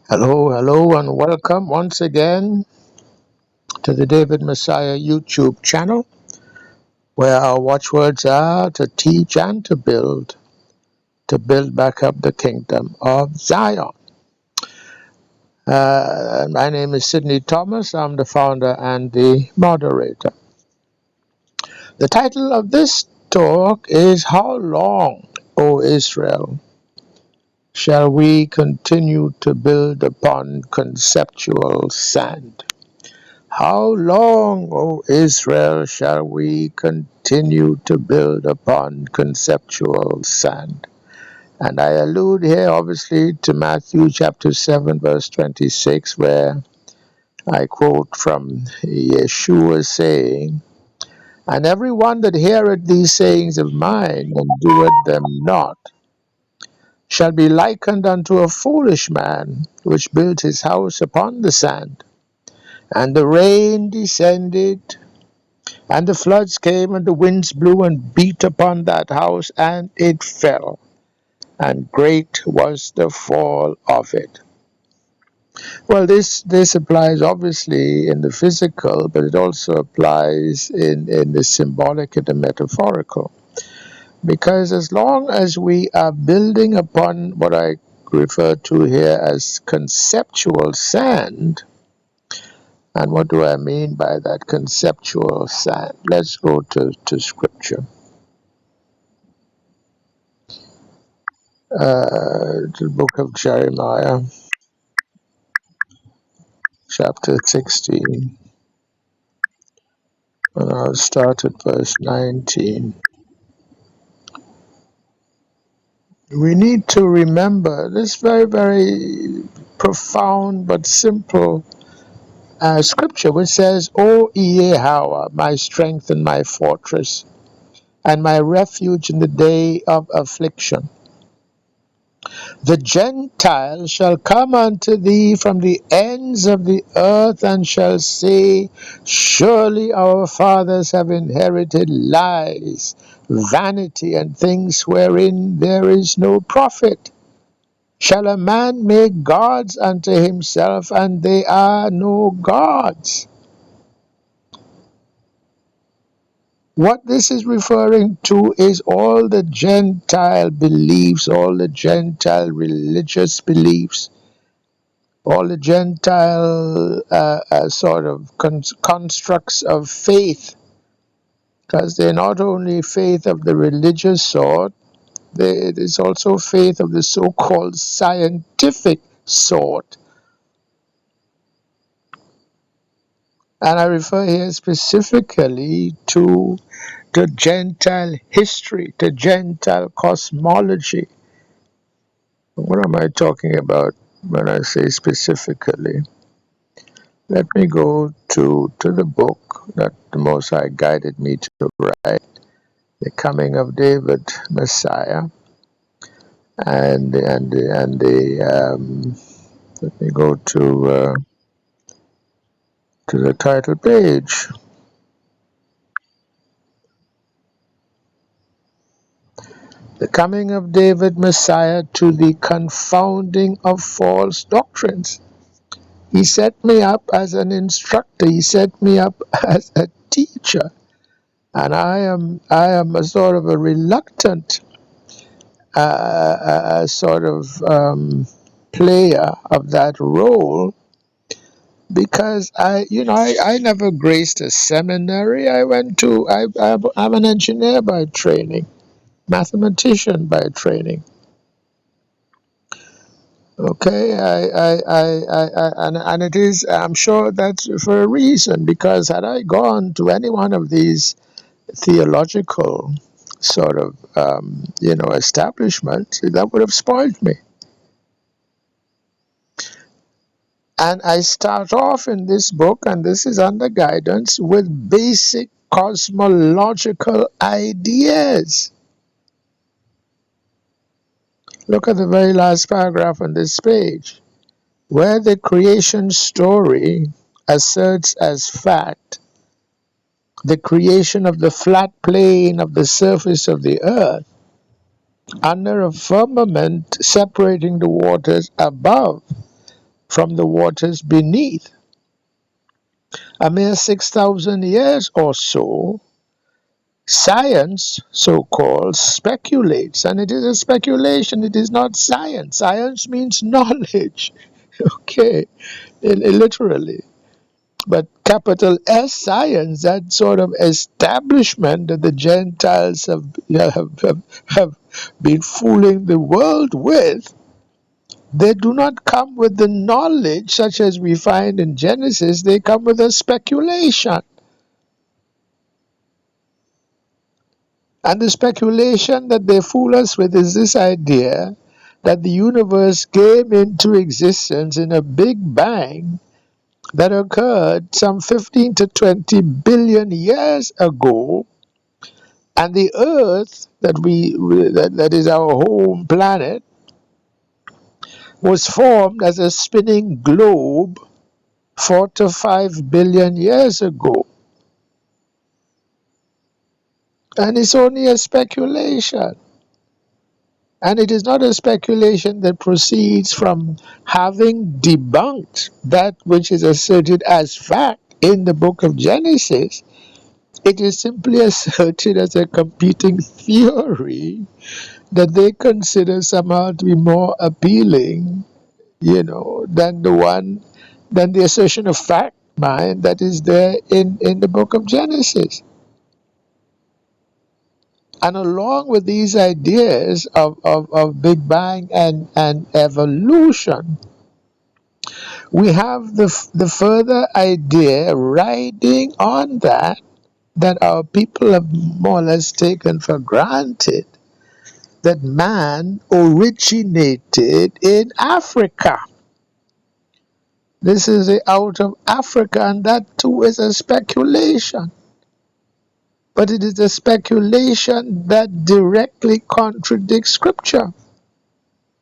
Hello, hello, and welcome once again to the David Messiah YouTube channel, where our watchwords are to teach and to build back up the kingdom of Zion. My name is Sidney Thomas. I'm the founder and the moderator. The title of this talk is How Long, O Israel, shall we continue to build upon conceptual sand? How long, O Israel, shall we continue to build upon conceptual sand? And I allude here obviously to Matthew chapter 7 verse 26, where I quote from Yeshua saying, "And every one that heareth these sayings of mine and doeth them not shall be likened unto a foolish man which built his house upon the sand. And the rain descended, and the floods came, and the winds blew and beat upon that house, and it fell, and great was the fall of it." Well, this applies obviously in the physical, but it also applies in the symbolic and the metaphorical. Because as long as we are building upon what I refer to here as conceptual sand, and what do I mean by that conceptual sand? Let's go to scripture. The book of Jeremiah, chapter 16, and I'll start at verse 19. We need to remember this very, very profound but simple scripture, which says, "O Yahweh, my strength and my fortress, and my refuge in the day of affliction. The Gentiles shall come unto thee from the ends of the earth, and shall say, Surely our fathers have inherited lies, vanity, and things wherein there is no profit. Shall a man make gods unto himself, and they are no gods?" What this is referring to is all the Gentile beliefs, all the Gentile religious beliefs, all the Gentile sort of constructs of faith, because they're not only faith of the religious sort, it is also faith of the so-called scientific sort. And I refer here specifically to the Gentile history, the Gentile cosmology. What am I talking about when I say specifically? Let me go to the book that the Most High guided me to write, The Coming of David, Messiah, and let me go to the title page. The Coming of David, Messiah, to the confounding of false doctrines. He set me up as an instructor. He set me up as a teacher. And I am a sort of a reluctant sort of player of that role, because I never graced a seminary. I'm an engineer by training, mathematician by training. Okay, and it is, I'm sure that's for a reason, because had I gone to any one of these theological sort of establishments, that would have spoiled me. And I start off in this book, and this is under guidance, with basic cosmological ideas. Look at the very last paragraph on this page, where the creation story asserts as fact the creation of the flat plane of the surface of the earth under a firmament separating the waters above from the waters beneath. A mere 6,000 years or so, science, so-called, speculates, and it is a speculation, it is not science. Science means knowledge, okay, literally. But capital S science, that sort of establishment that the Gentiles have been fooling the world with, they do not come with the knowledge such as we find in Genesis, they come with a speculation. And the speculation that they fool us with is this idea that the universe came into existence in a big bang that occurred some 15 to 20 billion years ago, and the earth that is our home planet was formed as a spinning globe 4 to 5 billion years ago. And it's only a speculation. And it is not a speculation that proceeds from having debunked that which is asserted as fact in the book of Genesis. It is simply asserted as a competing theory that they consider somehow to be more appealing, than the assertion of fact, mind, that is there in the book of Genesis. And along with these ideas of Big Bang and evolution, we have the further idea riding on that our people have more or less taken for granted, that man originated in Africa. This is out of Africa, and that too is a speculation. But it is a speculation that directly contradicts Scripture.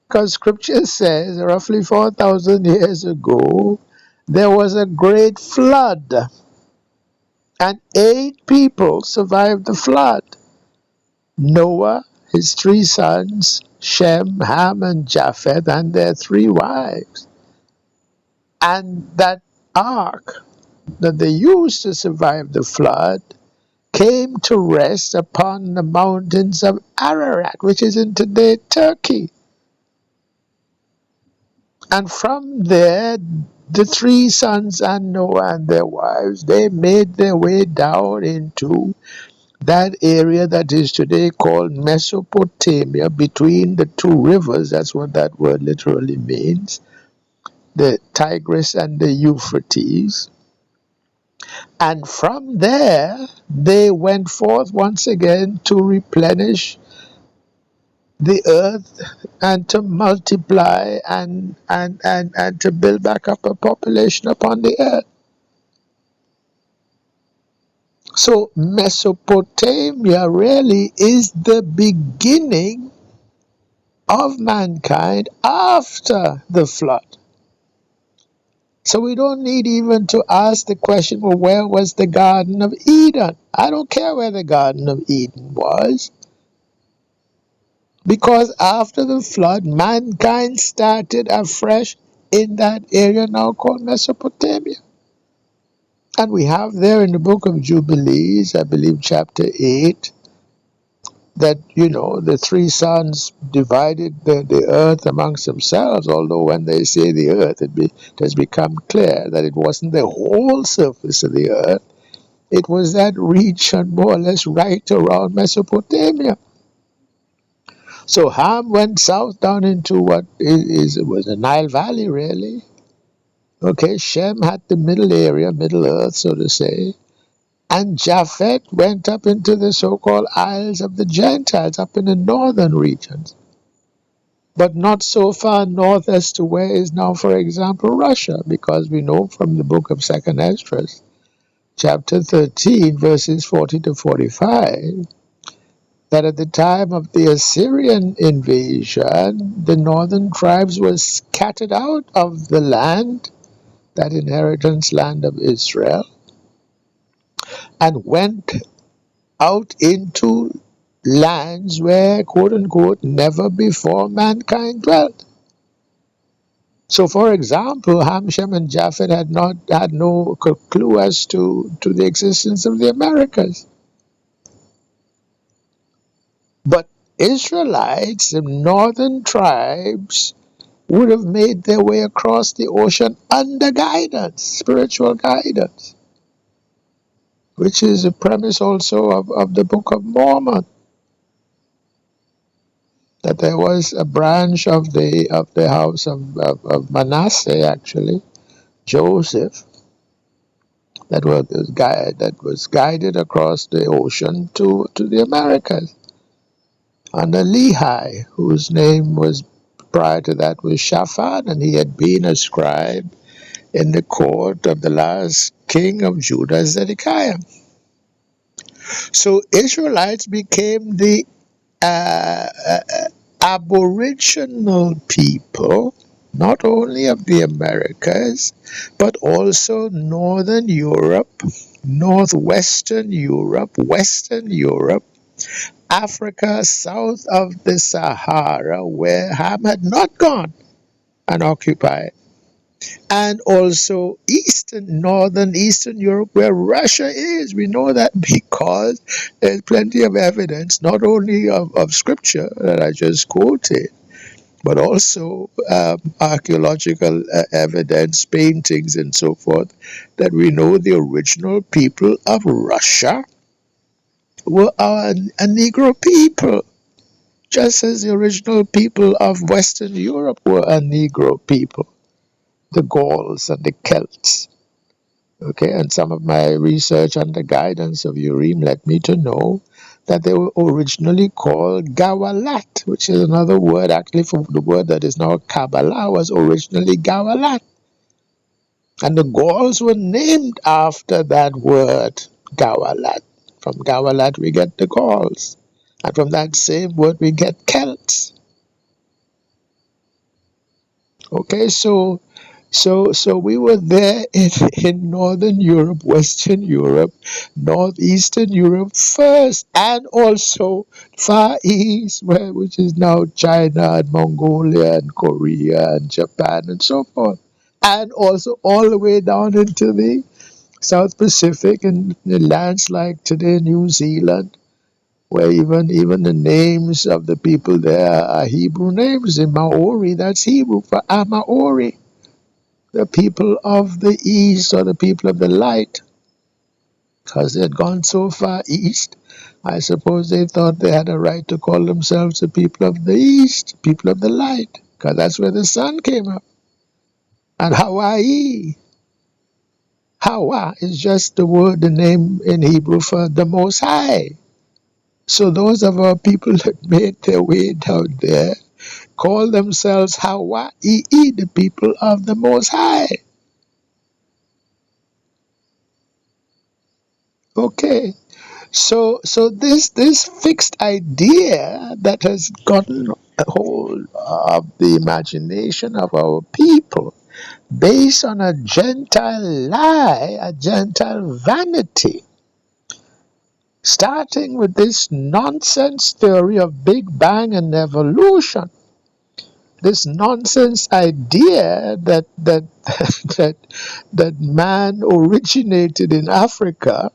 Because Scripture says, roughly 4,000 years ago, there was a great flood, and 8 people survived the flood. Noah, his 3 sons, Shem, Ham, and Japheth, and their 3 wives. And that ark that they used to survive the flood came to rest upon the mountains of Ararat, which is in today Turkey. And from there, the 3 sons and Noah and their wives, they made their way down into that area that is today called Mesopotamia, between the 2 rivers. That's what that word literally means, the Tigris and the Euphrates. And from there, they went forth once again to replenish the earth and to multiply and to build back up a population upon the earth. So Mesopotamia really is the beginning of mankind after the flood. So we don't need even to ask the question, well, where was the Garden of Eden? I don't care where the Garden of Eden was. Because after the flood, mankind started afresh in that area now called Mesopotamia. And we have there in the book of Jubilees, I believe chapter 8, that, the 3 sons divided the earth amongst themselves, although when they say the earth, it has become clear that it wasn't the whole surface of the earth. It was that region more or less right around Mesopotamia. So Ham went south down into what was the Nile Valley, really. Okay, Shem had the middle area, Middle Earth, so to say. And Japheth went up into the so-called Isles of the Gentiles, up in the northern regions. But not so far north as to where is now, for example, Russia, because we know from the book of 2nd Esdras, chapter 13, verses 40 to 45, that at the time of the Assyrian invasion, the northern tribes were scattered out of the land, that inheritance land of Israel, and went out into lands where, quote unquote, never before mankind dwelt. So, for example, Ham, Shem, and Japheth had no clue as to the existence of the Americas. But Israelites, the northern tribes, would have made their way across the ocean under guidance, spiritual guidance, which is a premise also of the Book of Mormon, that there was a branch of the house of Manasseh, actually, Joseph, that was guided across the ocean to the Americas under Lehi, whose name was prior to that was Shaphan, and he had been a scribe in the court of the last king of Judah, Zedekiah. So Israelites became the aboriginal people, not only of the Americas, but also Northern Europe, Northwestern Europe, Western Europe, Africa, south of the Sahara, where Ham had not gone and occupied, and also northern Eastern Europe, where Russia is. We know that because there's plenty of evidence, not only of scripture that I just quoted, but also archaeological evidence, paintings, and so forth, that we know the original people of Russia were a Negro people, just as the original people of Western Europe were a Negro people, the Gauls and the Celts. Okay, and some of my research under guidance of Urim led me to know that they were originally called Gawalat, which is another word actually for the word that is now Kabbalah, was originally Gawalat. And the Gauls were named after that word, Gawalat. From Gawalat we get the Gauls. And from that same word we get Celts. Okay, so we were there in Northern Europe, Western Europe, Northeastern Europe first, and also Far East, which is now China and Mongolia and Korea and Japan and so forth. And also all the way down into the South Pacific and the lands like today New Zealand, where even the names of the people there are Hebrew names. In Maori, that's Hebrew for Amaori, the people of the east, or the people of the light, because they had gone so far east. I suppose they thought they had a right to call themselves the people of the east, people of the light, because that's where the sun came up. And Hawa is just the name in Hebrew for the Most High. So those of our people that made their way down there call themselves Hawaii, the people of the Most High. Okay, so this fixed idea that has gotten a hold of the imagination of our people, based on a Gentile lie, a Gentile vanity, starting with this nonsense theory of Big Bang and evolution, this nonsense idea that that man originated in Africa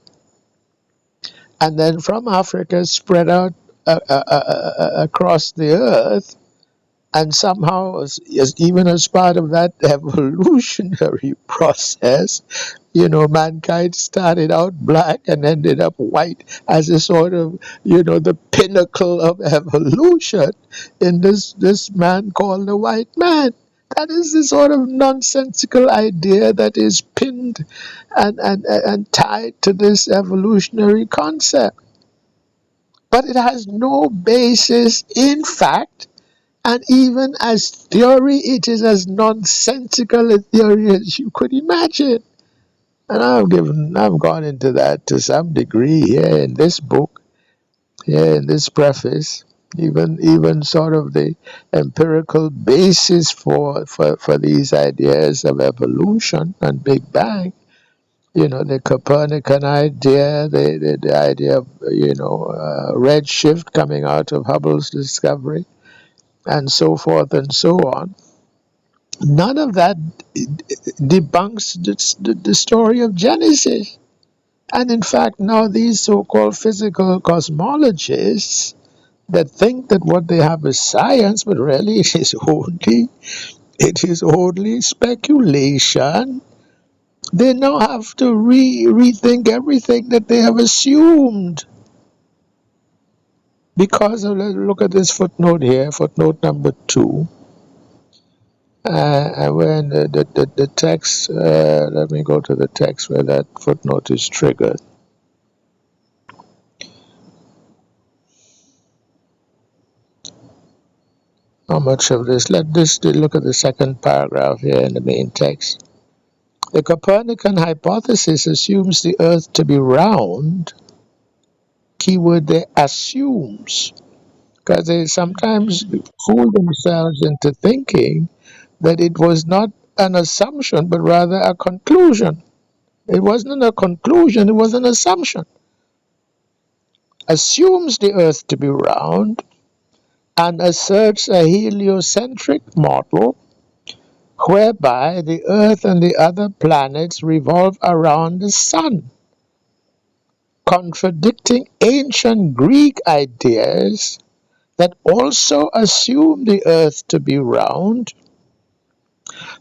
and then from Africa spread out across the earth, and somehow, even as part of that evolutionary process, mankind started out black and ended up white as a sort of, the pinnacle of evolution in this man called the white man. That is the sort of nonsensical idea that is pinned and tied to this evolutionary concept. But it has no basis in fact, and even as theory, it is as nonsensical a theory as you could imagine. And I've gone into that to some degree here in this book, here in this preface, even sort of the empirical basis for these ideas of evolution and Big Bang. The Copernican idea, the idea of, redshift coming out of Hubble's discovery, and so forth and so on. None of that debunks the story of Genesis. And in fact, now these so-called physical cosmologists that think that what they have is science, but really it is only speculation. They now have to rethink everything that they have assumed. Because of, let's look at this footnote here, footnote number 2. And when the text, let me go to the text where that footnote is triggered. How much of this? Let's look at the second paragraph here in the main text. The Copernican hypothesis assumes the Earth to be round. Keyword there, assumes. Because they sometimes fool themselves into thinking that it was not an assumption, but rather a conclusion. It wasn't a conclusion, it was an assumption. Assumes the Earth to be round and asserts a heliocentric model whereby the Earth and the other planets revolve around the Sun, contradicting ancient Greek ideas that also assume the Earth to be round,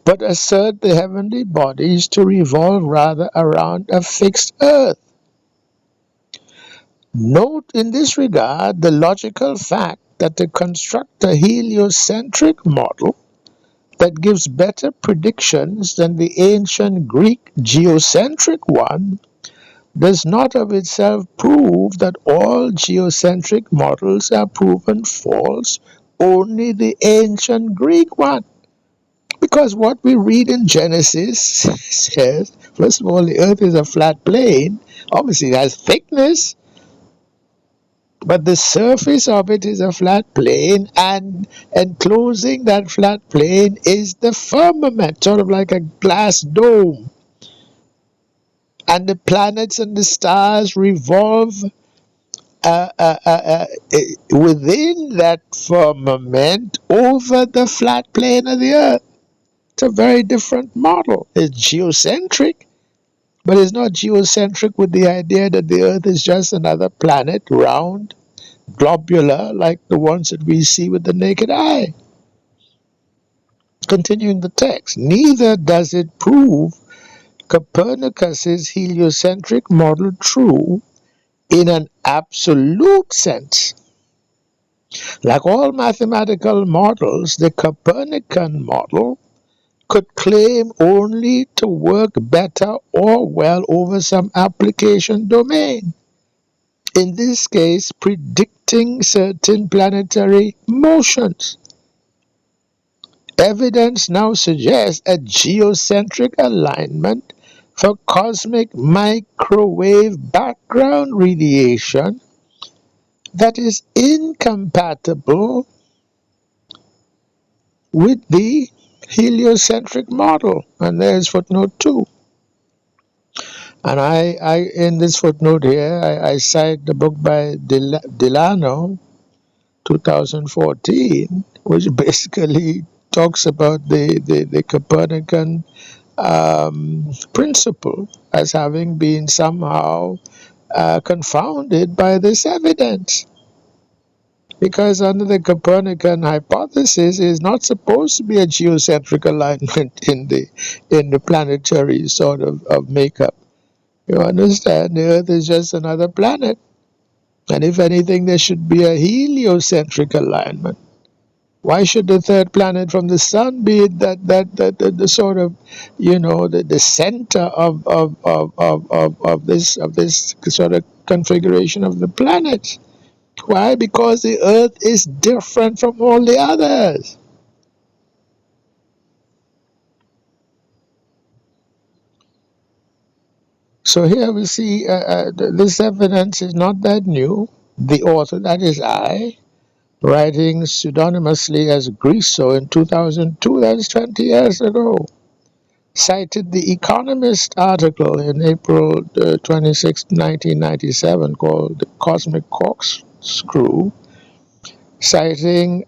but assert the heavenly bodies to revolve rather around a fixed Earth. Note in this regard the logical fact that to construct a heliocentric model that gives better predictions than the ancient Greek geocentric one does not of itself prove that all geocentric models are proven false, only the ancient Greek one. Because what we read in Genesis says, first of all, the earth is a flat plane. Obviously, it has thickness, but the surface of it is a flat plane, and enclosing that flat plane is the firmament, sort of like a glass dome. And the planets and the stars revolve within that firmament over the flat plane of the earth. It's a very different model. It's geocentric, but it's not geocentric with the idea that the earth is just another planet, round, globular, like the ones that we see with the naked eye. Continuing the text, neither does it prove Copernicus's heliocentric model true in an absolute sense. Like all mathematical models, the Copernican model could claim only to work better or well over some application domain. In this case, predicting certain planetary motions. Evidence now suggests a geocentric alignment for cosmic microwave background radiation that is incompatible with the heliocentric model. And there's footnote 2. And I in this footnote here, I cite the book by Delano, 2014, which basically talks about the Copernican principle as having been somehow confounded by this evidence. Because under the Copernican hypothesis, is not supposed to be a geocentric alignment in the planetary sort of makeup. You understand? The Earth is just another planet. And if anything, there should be a heliocentric alignment. Why should the third planet from the sun be the sort of, the center of this sort of configuration of the planets? Why? Because the Earth is different from all the others. So here we see this evidence is not that new. The author, that is I, writing pseudonymously as Griso in 2002, that's 20 years ago, cited the Economist article in April 26, 1997, called The Cosmic Corkscrew, citing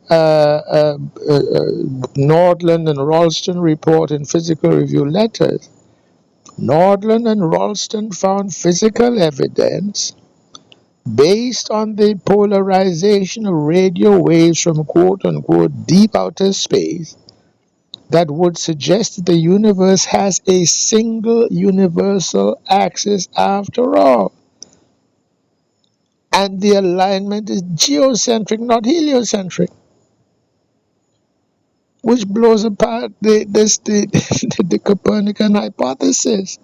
Nordland and Ralston report in Physical Review Letters. Nordland and Ralston found physical evidence based on the polarization of radio waves from quote-unquote deep outer space that would suggest that the universe has a single universal axis after all. And the alignment is geocentric, not heliocentric, which blows apart the Copernican hypothesis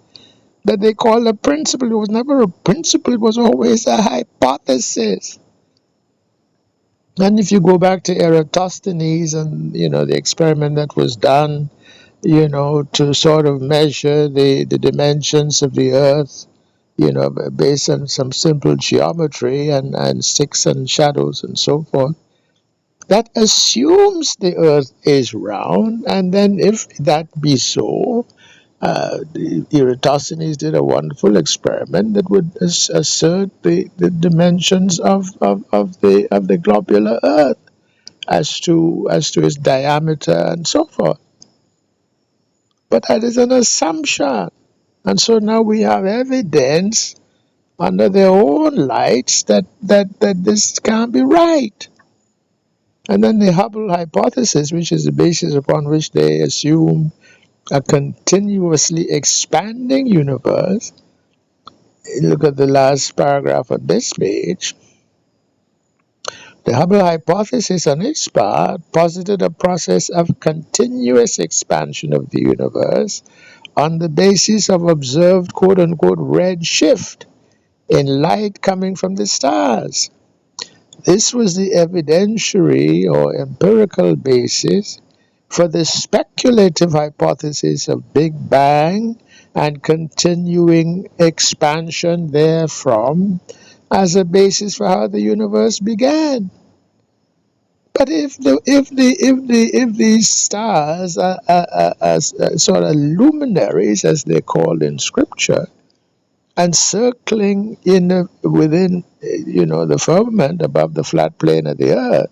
that they call a principle. It was never a principle, it was always a hypothesis. And if you go back to Eratosthenes and the experiment that was done, to sort of measure the dimensions of the Earth, based on some simple geometry and sticks and shadows and so forth, that assumes the Earth is round. And then, if that be so, Eratosthenes did a wonderful experiment that would assert the dimensions of the globular Earth as to its diameter and so forth. But that is an assumption, and so now we have evidence under their own lights that this can't be right. And then the Hubble hypothesis, which is the basis upon which they assume a continuously expanding universe. Look at the last paragraph on this page. The Hubble hypothesis, on its part, posited a process of continuous expansion of the universe on the basis of observed quote-unquote red shift in light coming from the stars. This was the evidentiary or empirical basis for the speculative hypothesis of Big Bang and continuing expansion therefrom as a basis for how the universe began. But if these stars are sort of luminaries, as they're called in Scripture, and circling within the firmament above the flat plane of the Earth,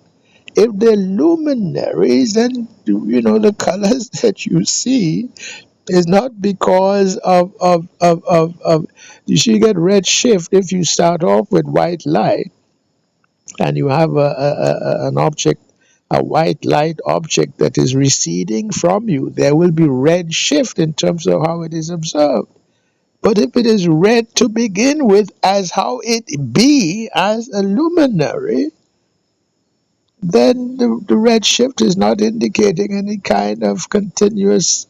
if they're luminaries, then the colors that you see is not because of you should get red shift if you start off with white light and you have an object, a white light object that is receding from you. There will be red shift in terms of how it is observed. But if it is red to begin with, as how it be as a luminary, then the red shift is not indicating any kind of continuous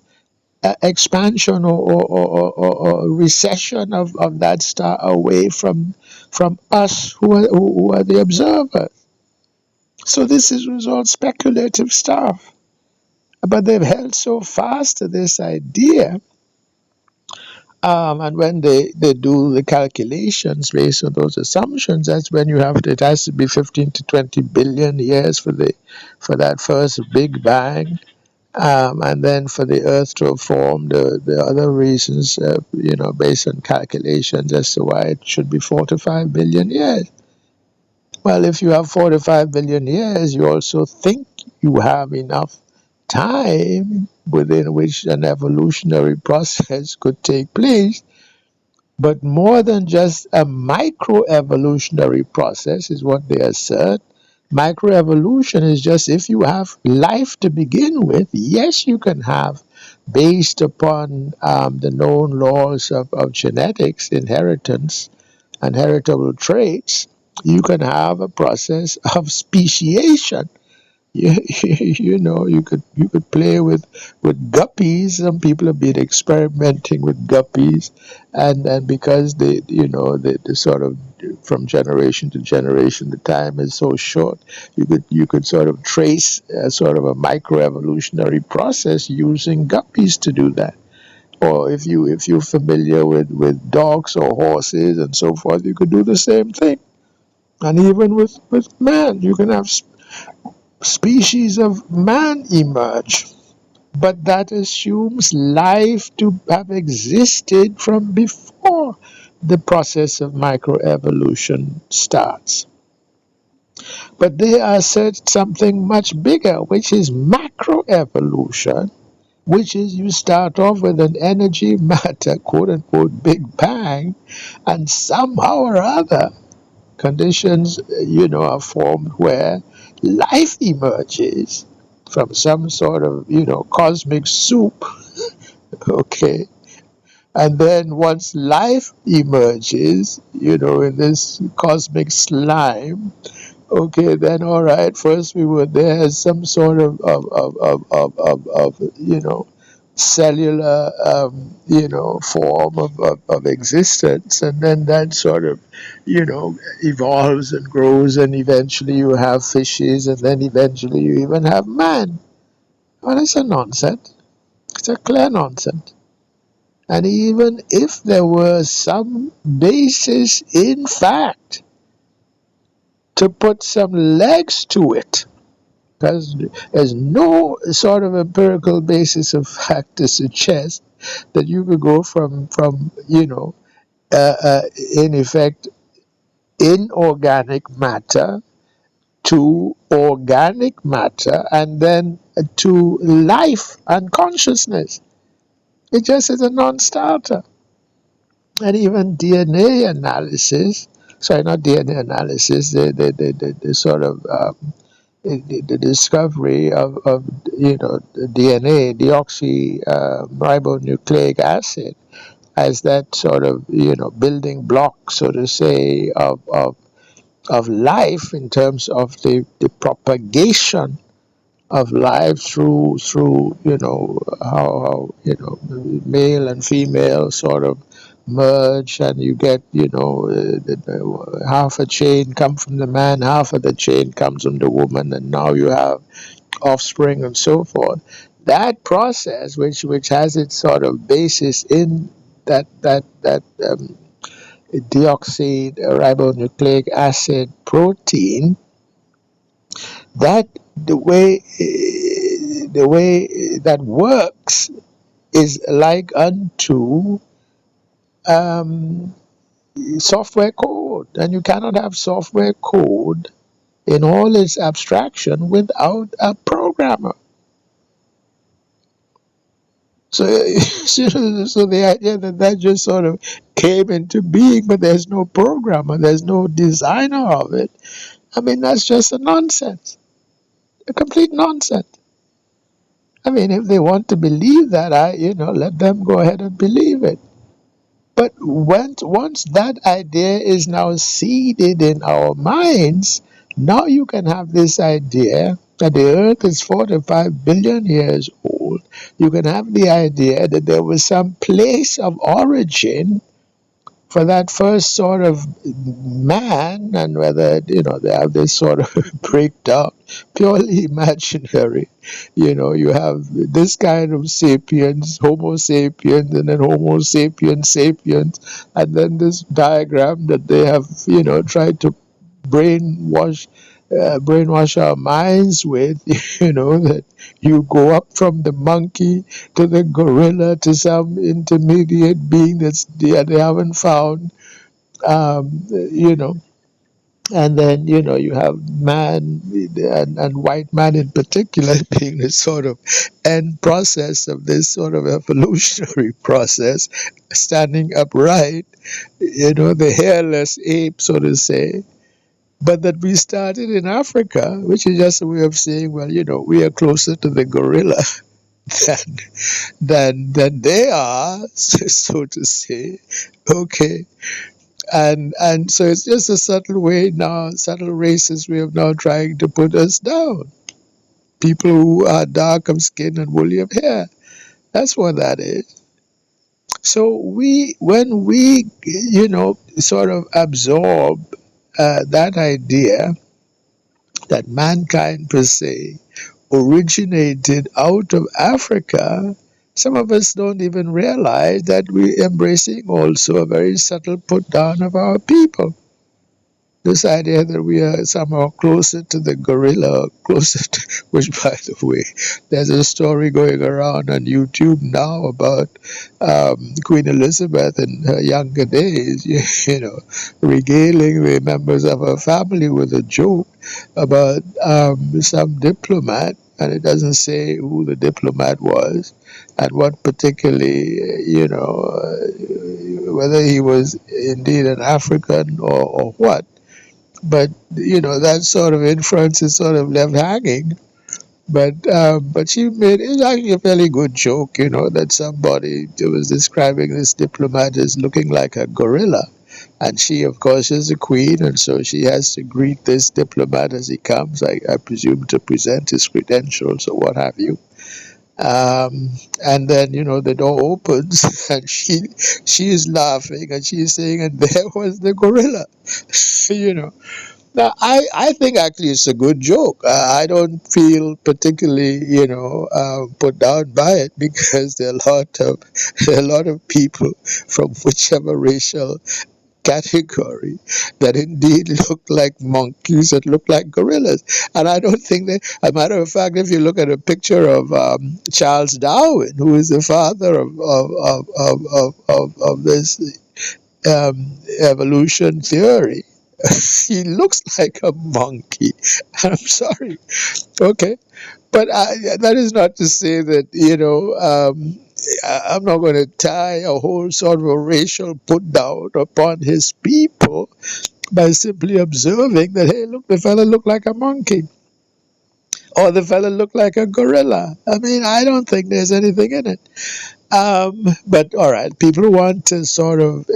expansion or recession of that star away from us who are the observers. So this was all speculative stuff. But they've held so fast to this idea. And when they do the calculations based on those assumptions, that's when it has to be 15 to 20 billion years for that first Big Bang, and then for the Earth to have formed. The other reasons, based on calculations as to why it should be 45 billion years. Well, if you have 45 billion years, you also think you have enough time within which an evolutionary process could take place. But more than just a microevolutionary process is what they assert. Microevolution is just if you have life to begin with, yes, you can have, based upon the known laws of genetics, inheritance, and heritable traits, you can have a process of speciation. You could play with guppies. Some people have been experimenting with guppies, and because the sort of from generation to generation the time is so short, you could sort of trace a sort of a microevolutionary process using guppies to do that. Or if you're familiar with dogs or horses and so forth, you could do the same thing. And even with man, you can have species of man emerge, but that assumes life to have existed from before the process of microevolution starts. But they assert something much bigger, which is macroevolution, which is you start off with an energy matter, quote unquote, big bang, and somehow or other conditions, are formed where life emerges from some sort of, cosmic soup, okay? And then once life emerges, in this cosmic slime, okay, then all right, first we were there as some sort of cellular, form of existence, and then that sort of, evolves and grows, and eventually you have fishes, and then eventually you even have man. Well, it's a nonsense. It's a clear nonsense. And even if there was some basis in fact to put some legs to it, because there's no sort of empirical basis of fact to suggest that you could go from in effect inorganic matter to organic matter and then to life and consciousness. It just is a non-starter. And even DNA analysis, sorry, not DNA analysis, the sort of the discovery of DNA, deoxyribonucleic acid, as that sort of building block, so to say, of life in terms of the propagation of life through how male and female sort of merge, and you get half a chain come from the man, half of the chain comes from the woman, and now you have offspring and so forth. That process, which has its sort of basis in that deoxyribonucleic acid protein, that the way that works is like unto um, software code, and you cannot have software code in all its abstraction without a programmer. So, so the idea that just sort of came into being, but there's no programmer, there's no designer of it. I mean, that's just a nonsense, a complete nonsense. I mean, if they want to believe that, let them go ahead and believe it. But once that idea is now seeded in our minds, now you can have this idea that the earth is 45 billion years old. You can have the idea that there was some place of origin for that first sort of man, and whether they have this sort of breakdown, purely imaginary. You have this kind of sapiens, Homo sapiens, and then Homo sapiens sapiens, and then this diagram that they have tried to brainwash brainwash our minds with, that you go up from the monkey to the gorilla to some intermediate being they haven't found, you know, and then you have man, and white man in particular being the sort of end process of this sort of evolutionary process, standing upright, the hairless ape, so to say. But that we started in Africa, which is just a way of saying, well, we are closer to the gorilla than than they are, so to say. Okay. And so it's just a subtle way now, subtle racist way of now trying to put us down. People who are dark of skin and woolly of hair. That's what that is. So when we, sort of absorb that idea that mankind per se originated out of Africa, some of us don't even realize that we're embracing also a very subtle put down of our people. This idea that we are somehow closer to the gorilla, closer to, which, by the way, there's a story going around on YouTube now about Queen Elizabeth in her younger days, you know, regaling the members of her family with a joke about some diplomat, and it doesn't say who the diplomat was and what particularly, whether he was indeed an African or what. But that sort of inference is sort of left hanging. But she made it was actually a fairly good joke, that somebody was describing this diplomat as looking like a gorilla, and she, of course, is a queen, and so she has to greet this diplomat as he comes, I presume, to present his credentials or what have you. And then the door opens and she is laughing and she is saying, and there was the gorilla. you know now, I think actually it's a good joke. I don't feel particularly, put down by it, because there are a lot of people from whichever racial category that indeed look like monkeys, that look like gorillas. And I don't think that, as a matter of fact, if you look at a picture of Charles Darwin, who is the father of this evolution theory, he looks like a monkey. I'm sorry. Okay. But that is not to say that, I'm not going to tie a whole sort of a racial put down upon his people by simply observing that, hey, look, the fella looked like a monkey, or the fella looked like a gorilla. I mean, I don't think there's anything in it. But all right, people want to sort of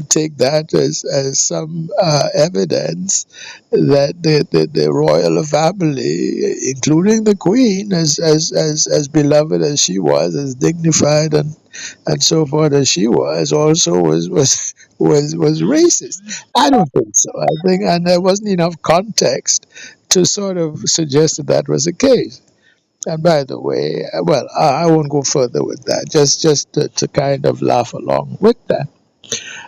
take that as some evidence that the royal family, including the queen, as beloved as she was, as dignified and so forth as she was, also was racist. I don't think so. I think, and there wasn't enough context to sort of suggest that that was the case. And by the way, well, I won't go further with that. Just to kind of laugh along with that.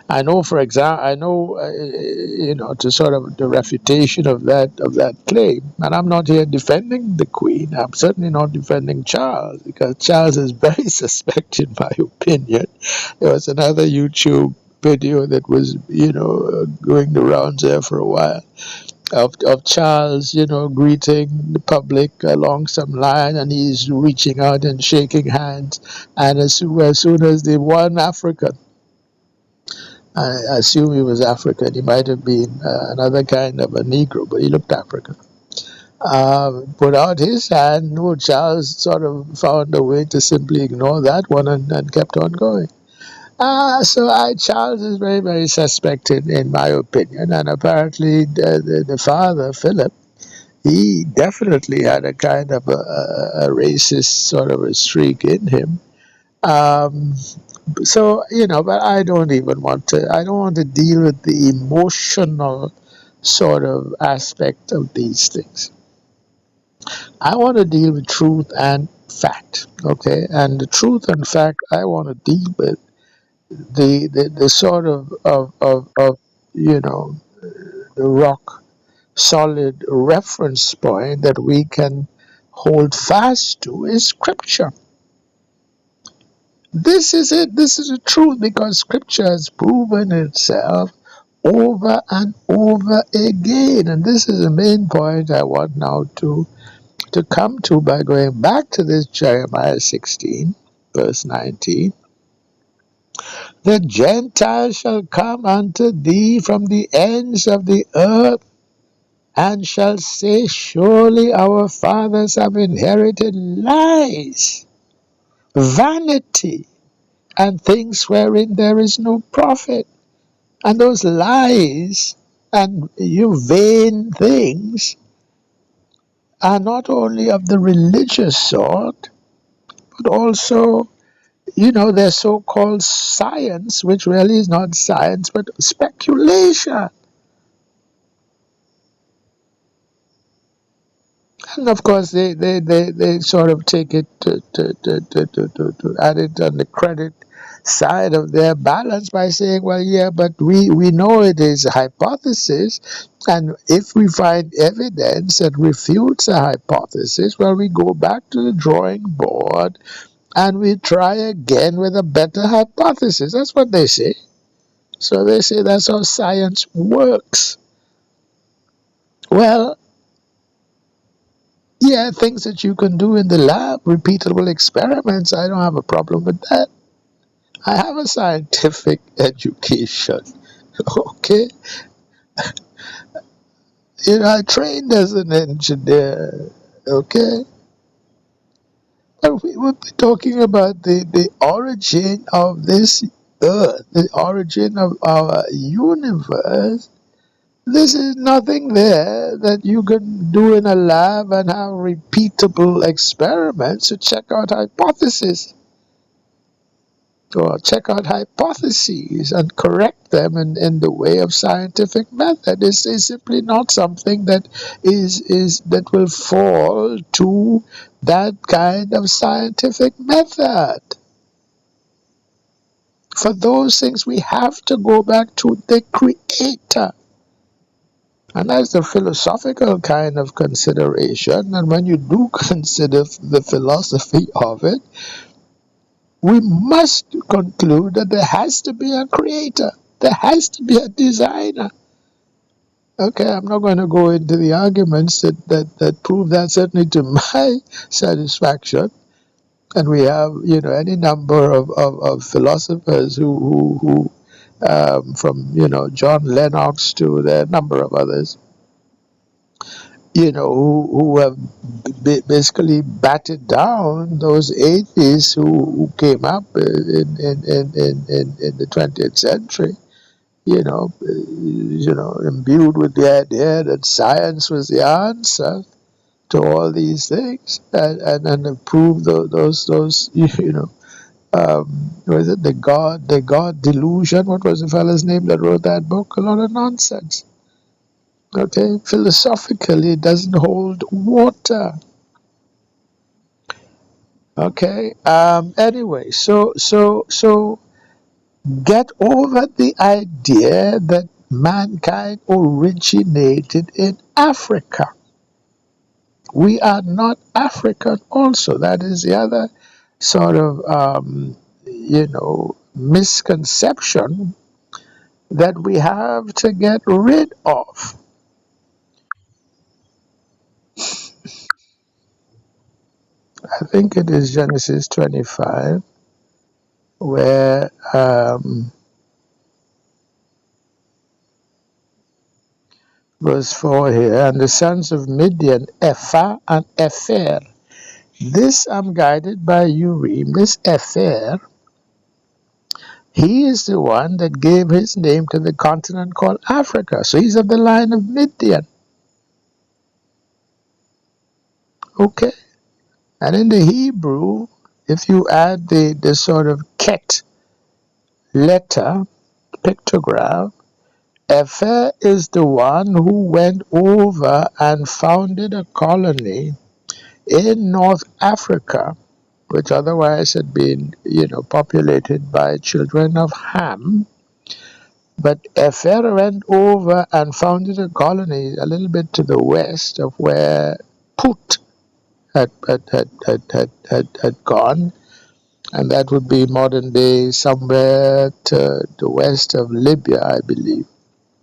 I know, for example, to sort of the refutation of that claim. And I'm not here defending the Queen. I'm certainly not defending Charles, because Charles is very suspect, in my opinion. There was another YouTube video that was, going the rounds there for a while, of Charles, greeting the public along some line, and he's reaching out and shaking hands. And as soon as the one African, I assume he was African, he might have been another kind of a Negro, but he looked African, put out his hand, no, Charles sort of found a way to simply ignore that one and kept on going. Charles is very, very suspect in my opinion, and apparently the father, Philip, he definitely had a kind of a racist sort of a streak in him. Um, but I don't want to deal with the emotional sort of aspect of these things. I want to deal with truth and fact, okay? And the truth and fact I want to deal with the sort of the rock solid reference point that we can hold fast to is scripture. This is it. This is the truth, because scripture has proven itself over and over again. And this is the main point I want now to come to by going back to this Jeremiah 16, verse 19. The Gentiles shall come unto thee from the ends of the earth, and shall say, surely our fathers have inherited lies, vanity, and things wherein there is no profit. And those lies and you vain things are not only of the religious sort, but also, their so-called science, which really is not science, but speculation. And of course, they sort of take it to add it on the credit side of their balance by saying, well, yeah, but we know it is a hypothesis, and if we find evidence that refutes a hypothesis, well, we go back to the drawing board and we try again with a better hypothesis. That's what they say. So they say that's how science works. Well, yeah, things that you can do in the lab, repeatable experiments, I don't have a problem with that. I have a scientific education, okay? I trained as an engineer, okay? But we would be talking about the origin of this earth, the origin of our universe. This is nothing there that you can do in a lab and have repeatable experiments to check out hypotheses or check out hypotheses and correct them in the way of scientific method. This is simply not something that that will fall to that kind of scientific method. For those things, we have to go back to the Creator. And that's the philosophical kind of consideration. And when you do consider the philosophy of it, we must conclude that there has to be a creator. There has to be a designer. Okay, I'm not going to go into the arguments that prove that, certainly to my satisfaction. And we have, any number of philosophers who from, John Lennox to the number of others, who have basically batted down those atheists who came up in the 20th century, imbued with the idea that science was the answer to all these things, and proved those was it the God delusion? What was the fellow's name that wrote that book? A lot of nonsense. Okay, philosophically, it doesn't hold water. Okay. Anyway, so get over the idea that mankind originated in Africa. We are not African. Also, that is the other sort of misconception that we have to get rid of. I think it is Genesis 25, where verse 4 here, and the sons of Midian, Ephah and Epher. This I'm guided by Urim. This Epher, he is the one that gave his name to the continent called Africa. So he's of the line of Midian. Okay. And in the Hebrew, if you add the sort of ket letter, pictograph, Epher is the one who went over and founded a colony in North Africa, which otherwise had been, populated by children of Ham. But Epher went over and founded a colony a little bit to the west of where Put had gone, and that would be modern day somewhere to the west of Libya, I believe,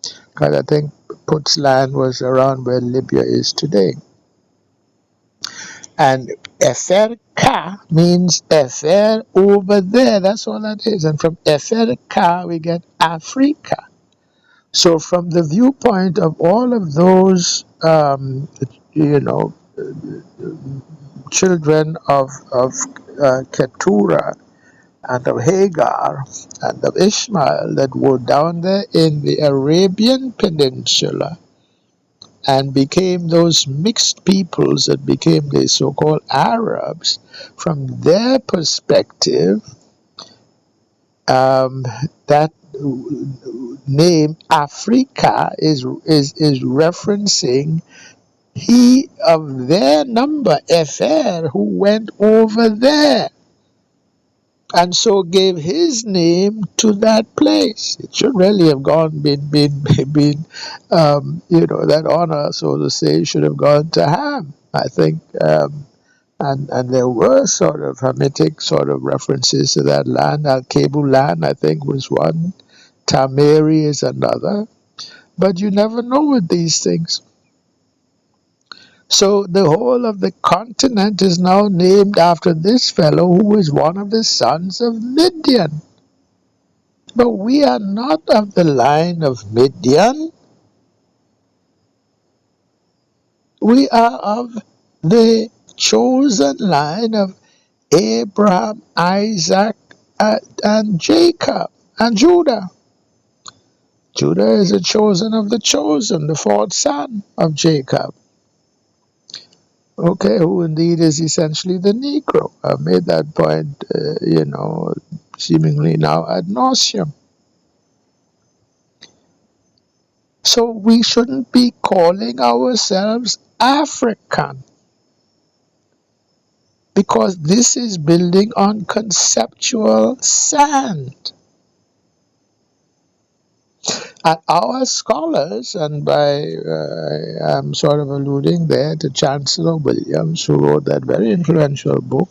because I think Put's land was around where Libya is today. And Efer Ka means Efer over there. That's all that is. And from Efer Ka we get Africa. So from the viewpoint of all of those, children of Keturah and of Hagar and of Ishmael that were down there in the Arabian Peninsula and became those mixed peoples that became the so-called Arabs, from their perspective, that name Africa is referencing he of their number, Epher, who went over there. and so gave his name to that place. It should really have been that honor, so to say, should have gone to Ham, I think. And there were sort of Hamitic sort of references to that land. Al-Kebu land, I think, was one. Tamari is another. But you never know with these things. So the whole of the continent is now named after this fellow who is one of the sons of Midian. But we are not of the line of Midian. We are of the chosen line of Abraham, Isaac, and Jacob, and Judah. Judah is a chosen of the chosen, the fourth son of Jacob. Okay, who indeed is essentially the Negro. I've made that point, seemingly now ad nauseum. So we shouldn't be calling ourselves African, because this is building on conceptual sand. And our scholars, and I'm sort of alluding there to Chancellor Williams, who wrote that very influential book,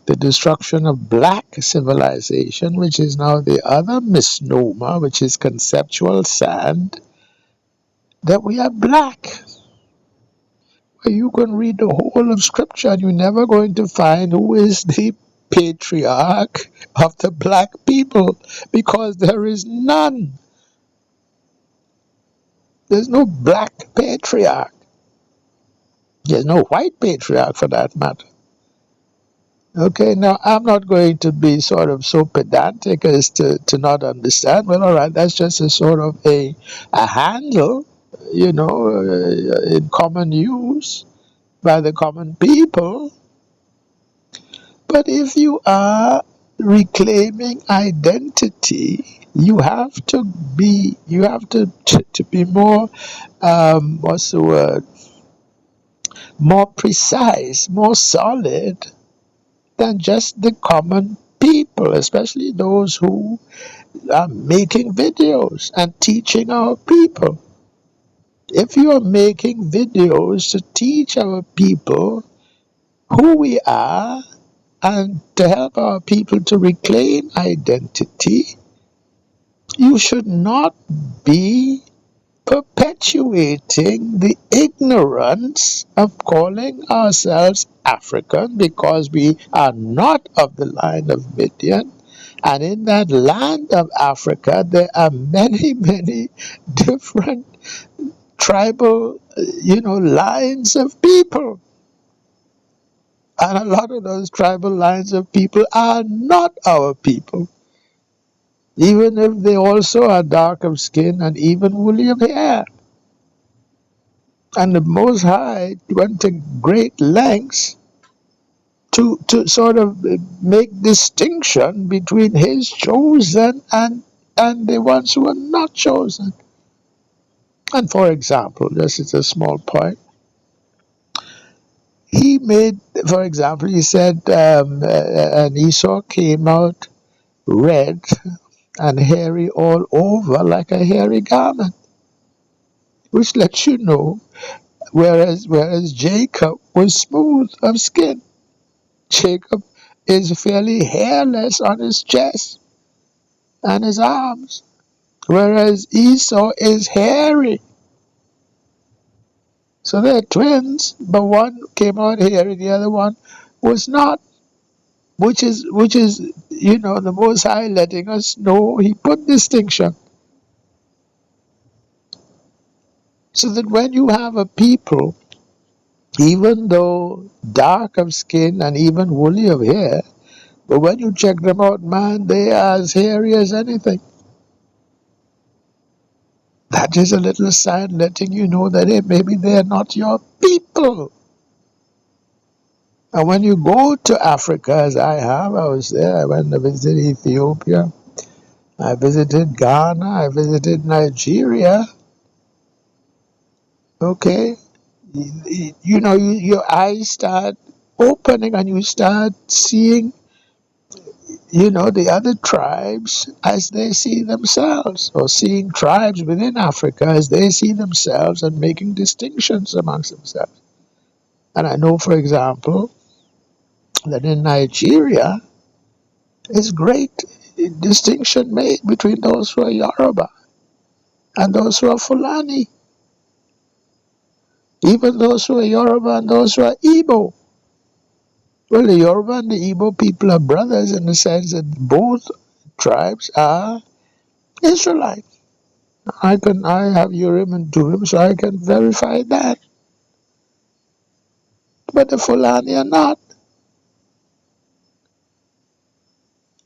The Destruction of Black Civilization, which is now the other misnomer, which is conceptual sand, that we are black. You can read the whole of Scripture and you're never going to find who is the patriarch of the black people, because there is none. There's no black patriarch. There's no white patriarch for that matter. Okay, now I'm not going to be sort of so pedantic as to not understand. Well, all right, that's just a sort of a handle, in common use by the common people. But if you are reclaiming identity, you have to be more, what's the word, more precise, more solid than just the common people, especially those who are making videos and teaching our people. If you are making videos to teach our people who we are and to help our people to reclaim identity, you should not be perpetuating the ignorance of calling ourselves African, because we are not of the line of Midian. And in that land of Africa, there are many, many different tribal, lines of people. And a lot of those tribal lines of people are not our people, even if they also are dark of skin and even woolly of hair. And the Most High went to great lengths to sort of make distinction between his chosen and the ones who are not chosen. And for example, this is a small point, he made, for example, he said an Esau came out red and hairy all over like a hairy garment, which lets you know, whereas Jacob was smooth of skin. Jacob is fairly hairless on his chest and his arms, whereas Esau is hairy. So they're twins, but one came out hairy, the other one was not, which is the Most High letting us know he put distinction, so that when you have a people, even though dark of skin and even woolly of hair, but when you check them out, man, they are as hairy as anything. That is a little sign letting you know that, hey, maybe they are not your people. And when you go to Africa, as I have, I was there, I went to visit Ethiopia, I visited Ghana, I visited Nigeria. Okay, your eyes start opening and you start seeing the other tribes as they see themselves, or seeing tribes within Africa as they see themselves and making distinctions amongst themselves. And I know, for example, that in Nigeria is great distinction made between those who are Yoruba and those who are Fulani, even those who are Yoruba and those who are Igbo. Well, the Yoruba and the Igbo people are brothers in the sense that both tribes are Israelite. I have Urim and Thummim, so I can verify that. But the Fulani are not.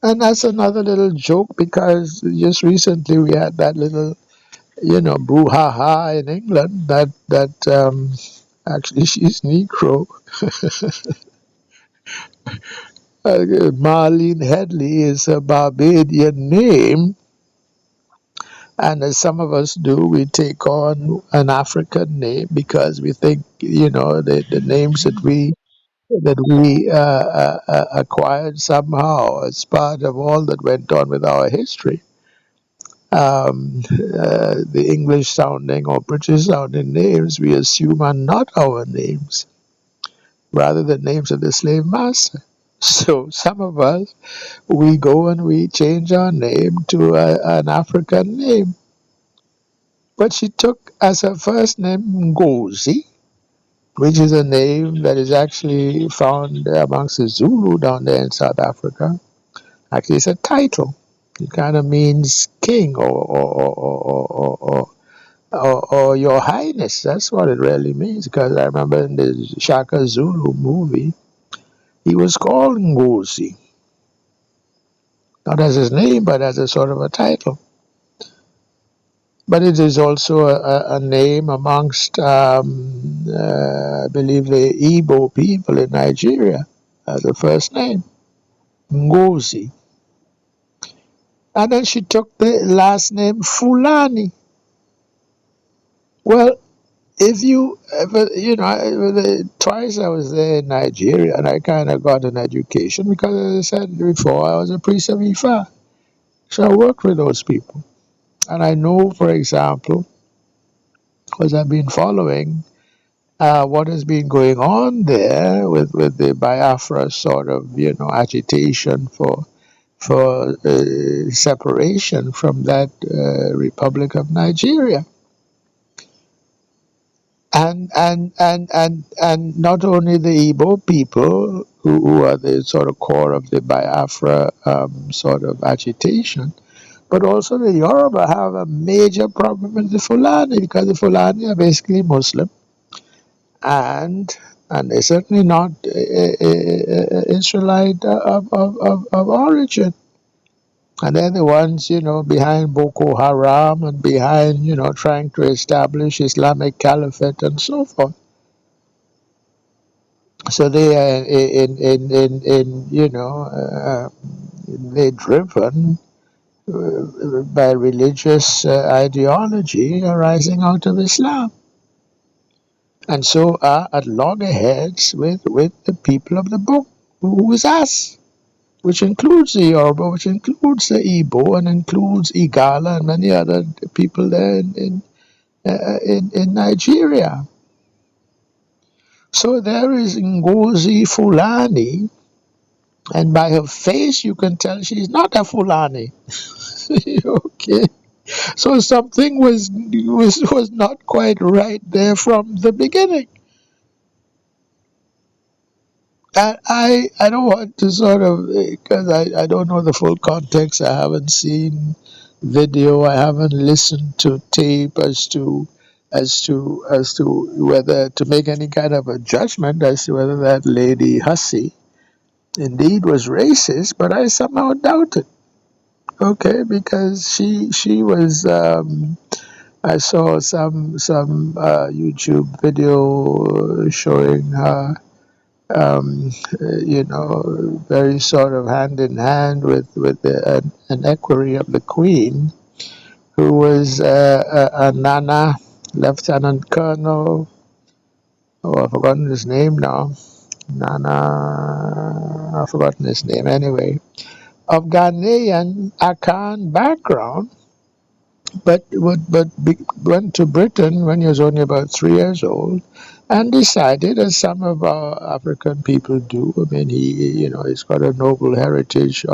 And that's another little joke, because just recently we had that little, brouhaha in England that actually she's Negro. Marlene Headley is a Barbadian name, and as some of us do, we take on an African name because we think, the names that we acquired somehow as part of all that went on with our history. The English sounding or British sounding names we assume are not our names, rather the names of the slave master. So some of us, we go and we change our name to an African name. But she took as her first name Ngozi, which is a name that is actually found amongst the Zulu down there in South Africa. Actually, it's a title. It kind of means king or your highness. That's what it really means. Because I remember in the Shaka Zulu movie, he was called Ngozi, not as his name, but as a sort of a title. But it is also a name amongst, I believe, the Igbo people in Nigeria as a first name, Ngozi. And then she took the last name Fulani. Well, if you ever, twice I was there in Nigeria and I kind of got an education because, as I said before, I was a priest of Ifa. So I worked with those people. And I know, for example, because I've been following what has been going on there with the Biafra sort of, agitation for separation from that Republic of Nigeria. And not only the Igbo people who are the sort of core of the Biafra sort of agitation, but also the Yoruba have a major problem with the Fulani, because the Fulani are basically Muslim, and they're certainly not Israelite of origin. And they're the ones, behind Boko Haram and behind, trying to establish Islamic Caliphate and so forth. So they are they're driven by religious ideology arising out of Islam, and so are at loggerheads with the people of the book, who is us, which includes the Yoruba, which includes the Igbo, and includes Igala and many other people there in Nigeria. So there is Ngozi Fulani, and by her face you can tell she's not a Fulani. Okay, so something was not quite right there from the beginning. And I don't want to sort of, because I don't know the full context. I haven't seen video. I haven't listened to tape as to whether to make any kind of a judgment as to whether that lady Hussey indeed was racist. But I somehow doubt it. Okay, because she was. I saw some YouTube video showing her, very sort of hand in hand with an equerry of the Queen, who was a Nana, Lieutenant Colonel. Oh, I've forgotten his name now. Nana, I've forgotten his name anyway. of Ghanaian Akan background, went to Britain when he was only about 3 years old, and decided, as some of our African people do. I mean, he's got a noble heritage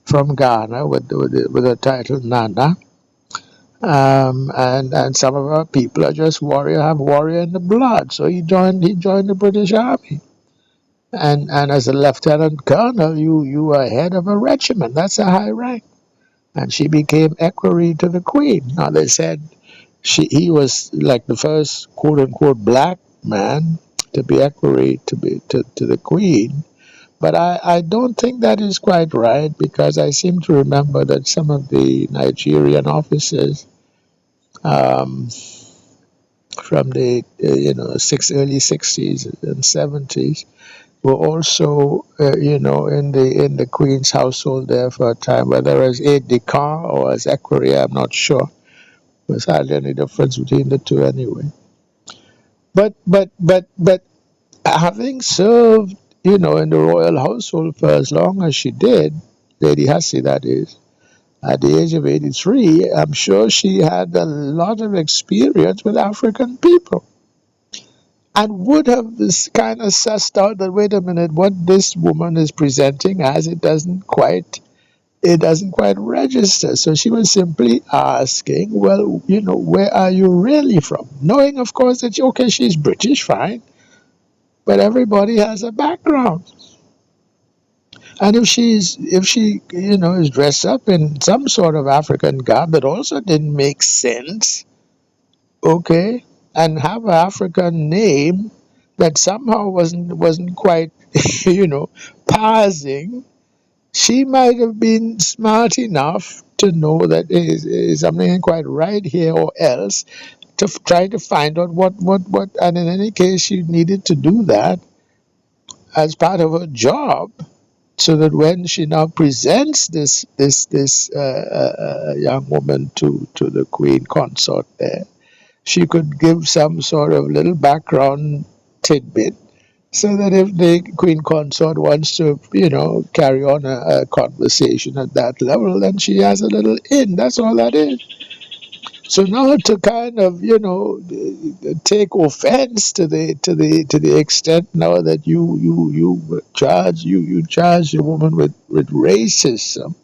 from Ghana with the title Nana. And some of our people are just have warrior in the blood. So he joined the British Army. And as a lieutenant colonel, you are head of a regiment. That's a high rank. And she became equerry to the Queen. Now they said he was like the first quote unquote black man to be equerry to the Queen. But I don't think that is quite right, because I seem to remember that some of the Nigerian officers um, from the early 60s and 70s were also in the Queen's household there for a time, whether as aide de camp or as equerry, I'm not sure. There's hardly any difference between the two anyway. But having served in the royal household for as long as she did, Lady Hussey that is, at the age of 83, I'm sure she had a lot of experience with African people, and would have kind of sussed out that, wait a minute, what this woman is presenting as, it doesn't quite register. So she was simply asking, well, where are you really from? Knowing, of course, that okay, she's British, fine, but everybody has a background. And if she is dressed up in some sort of African garb that also didn't make sense, okay, and have an African name that somehow wasn't quite passing, she might have been smart enough to know that there is something quite right here, or else to try to find out what. And in any case, she needed to do that as part of her job, so that when she now presents this young woman to the Queen consort there, she could give some sort of little background tidbit, so that if the Queen consort wants to, carry on a conversation at that level, then she has a little in. That's all that is. So now to kind of, take offense to the extent now that you charge a woman with racism,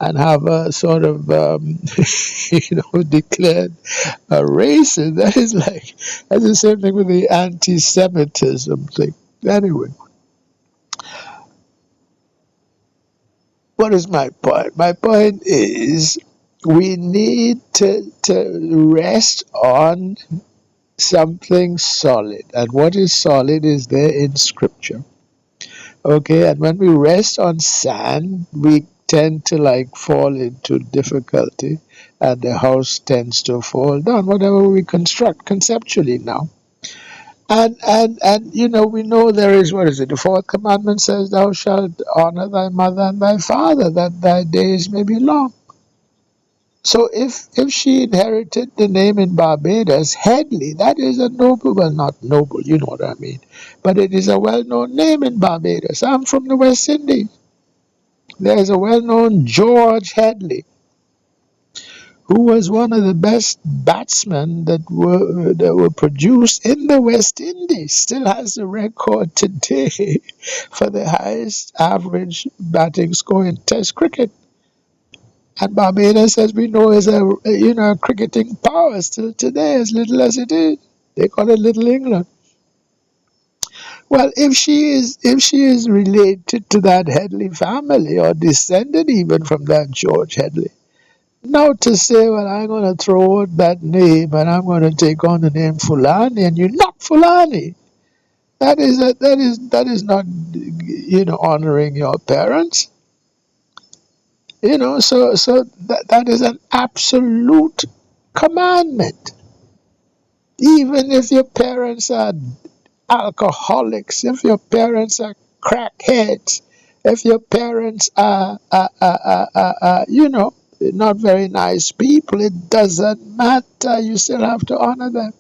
and have a sort of declared a racist. That's the same thing with the anti-Semitism thing. Anyway, what is my point? My point is we need to rest on something solid, and what is solid is there in Scripture. Okay, and when we rest on sand, we tend to fall into difficulty, and the house tends to fall down, whatever we construct conceptually now. And we know there is, what is it? The fourth commandment says, thou shalt honor thy mother and thy father, that thy days may be long. So if she inherited the name in Barbados, Headley, that is a noble, well, not noble, you know what I mean, but it is a well-known name in Barbados. I'm from the West Indies. There is a well-known George Headley, who was one of the best batsmen that were produced in the West Indies. Still has the record today for the highest average batting score in Test cricket. And Barbados, as we know, is a cricketing power still today, as little as it is. They call it Little England. Well, if she is related to that Headley family, or descended even from that George Headley, now to say, well, I'm going to throw out that name and I'm going to take on the name Fulani, and you're not Fulani. That is not honoring your parents. So that is an absolute commandment. Even if your parents are alcoholics, if your parents are crackheads, if your parents are not very nice people, it doesn't matter. You still have to honor them.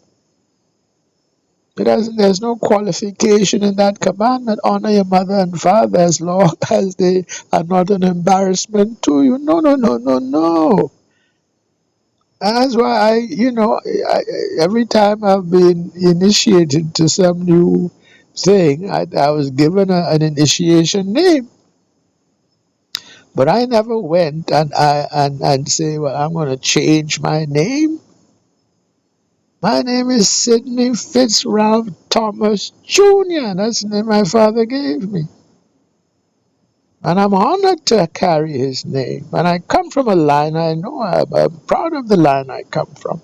There's no qualification in that commandment. Honor your mother and father as long as they are not an embarrassment to you. No, no, no, no, no. And that's why every time I've been initiated to some new thing, I was given an initiation name. But I never went and say, well, I'm going to change my name. My name is Sidney Fitzralph Thomas Jr. That's the name my father gave me. And I'm honored to carry his name. And I come from a line I know. I'm proud of the line I come from.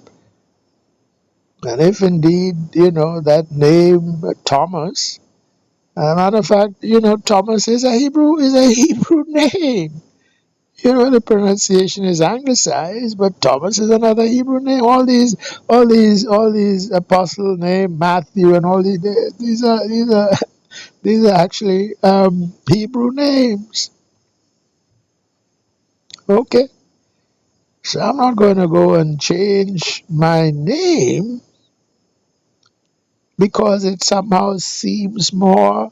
And if indeed, that name, Thomas, as a matter of fact, Thomas is a Hebrew name. The pronunciation is anglicized, but Thomas is another Hebrew name. All these apostle name, Matthew, and all these are actually Hebrew names. Okay, so I'm not going to go and change my name because it somehow seems more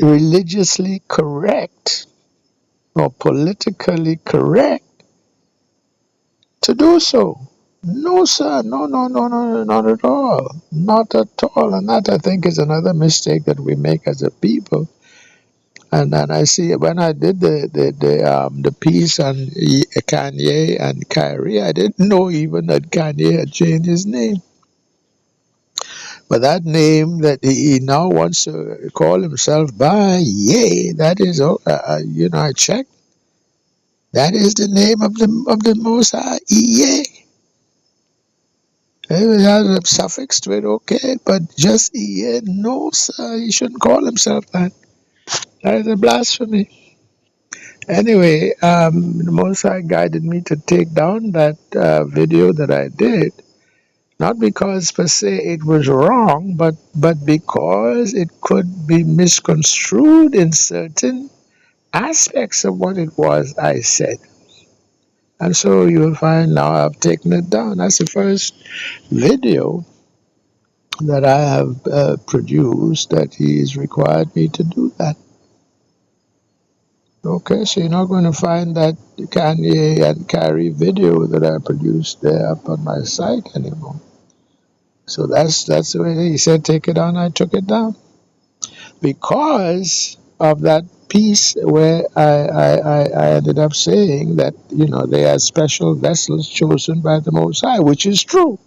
religiously correct or politically correct to do so. No, sir. No, no, no, no, not at all. Not at all. And that, I think, is another mistake that we make as a people. And then I see when I did the piece on Kanye and Kyrie, I didn't know even that Kanye had changed his name. But that name that he now wants to call himself by, that is, I checked. That is the name of the Most High, Yeh. It has a suffix to it, okay, but just Yeh, no, sir, he shouldn't call himself that. That is a blasphemy. Anyway, the Most High guided me to take down that video that I did, not because per se it was wrong, but because it could be misconstrued in certain aspects of what it was I said. And so you'll find now I've taken it down. That's the first video that I have produced that he's required me to do that. Okay, so you're not going to find that Kanye and Carrie video that I produced there up on my site anymore. So that's the way he said take it down. I took it down because of that piece where I ended up saying that they are special vessels chosen by the Most High, which is true.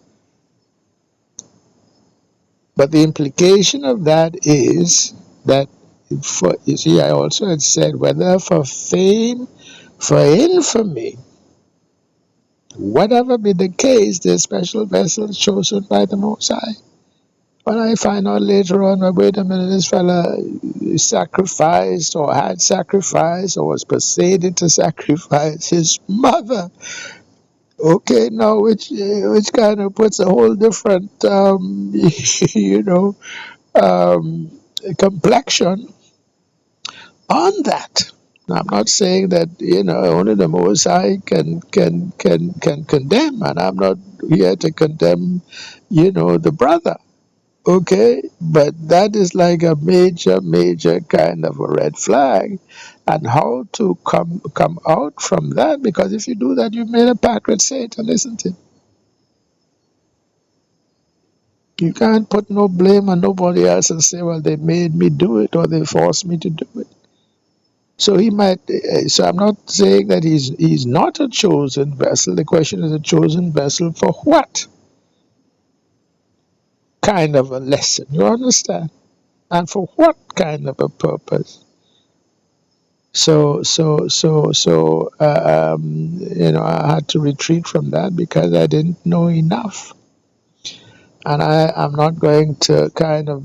But the implication of that is that I also had said whether for fame, for infamy, whatever be the case, they're special vessels chosen by the Most High. When I find out later on, wait a minute, this fella sacrificed or had sacrificed or was persuaded to sacrifice his mother. Okay, now which kind of puts a whole different, complexion on that. Now, I'm not saying that only the Most High can condemn, and I'm not here to condemn the brother. Okay, but that is like a major kind of a red flag, and how to come out from that, because if you do that, you've made a pact with Satan, isn't it? You can't put no blame on nobody else and say, well, they made me do it or they forced me to do it. So he might. So I'm not saying that he's not a chosen vessel. The question is, a chosen vessel for what kind of a lesson? You understand? And for what kind of a purpose? So I had to retreat from that because I didn't know enough, and I'm not going to kind of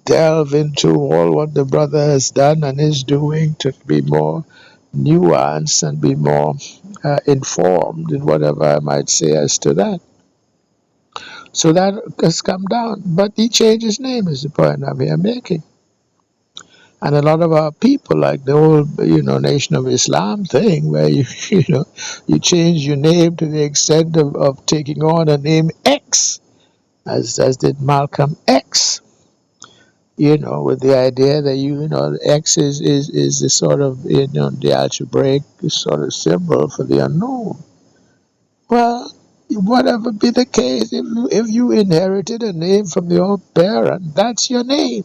delve into all what the brother has done and is doing to be more nuanced and be more informed in whatever I might say as to that. So that has come down. But he changed his name is the point I'm here making. And a lot of our people, like the whole, Nation of Islam thing, where you change your name to the extent of taking on a name X, as did Malcolm X, with the idea that X is the sort of, the algebraic sort of symbol for the unknown. Well, whatever be the case, if you inherited a name from your parent, that's your name.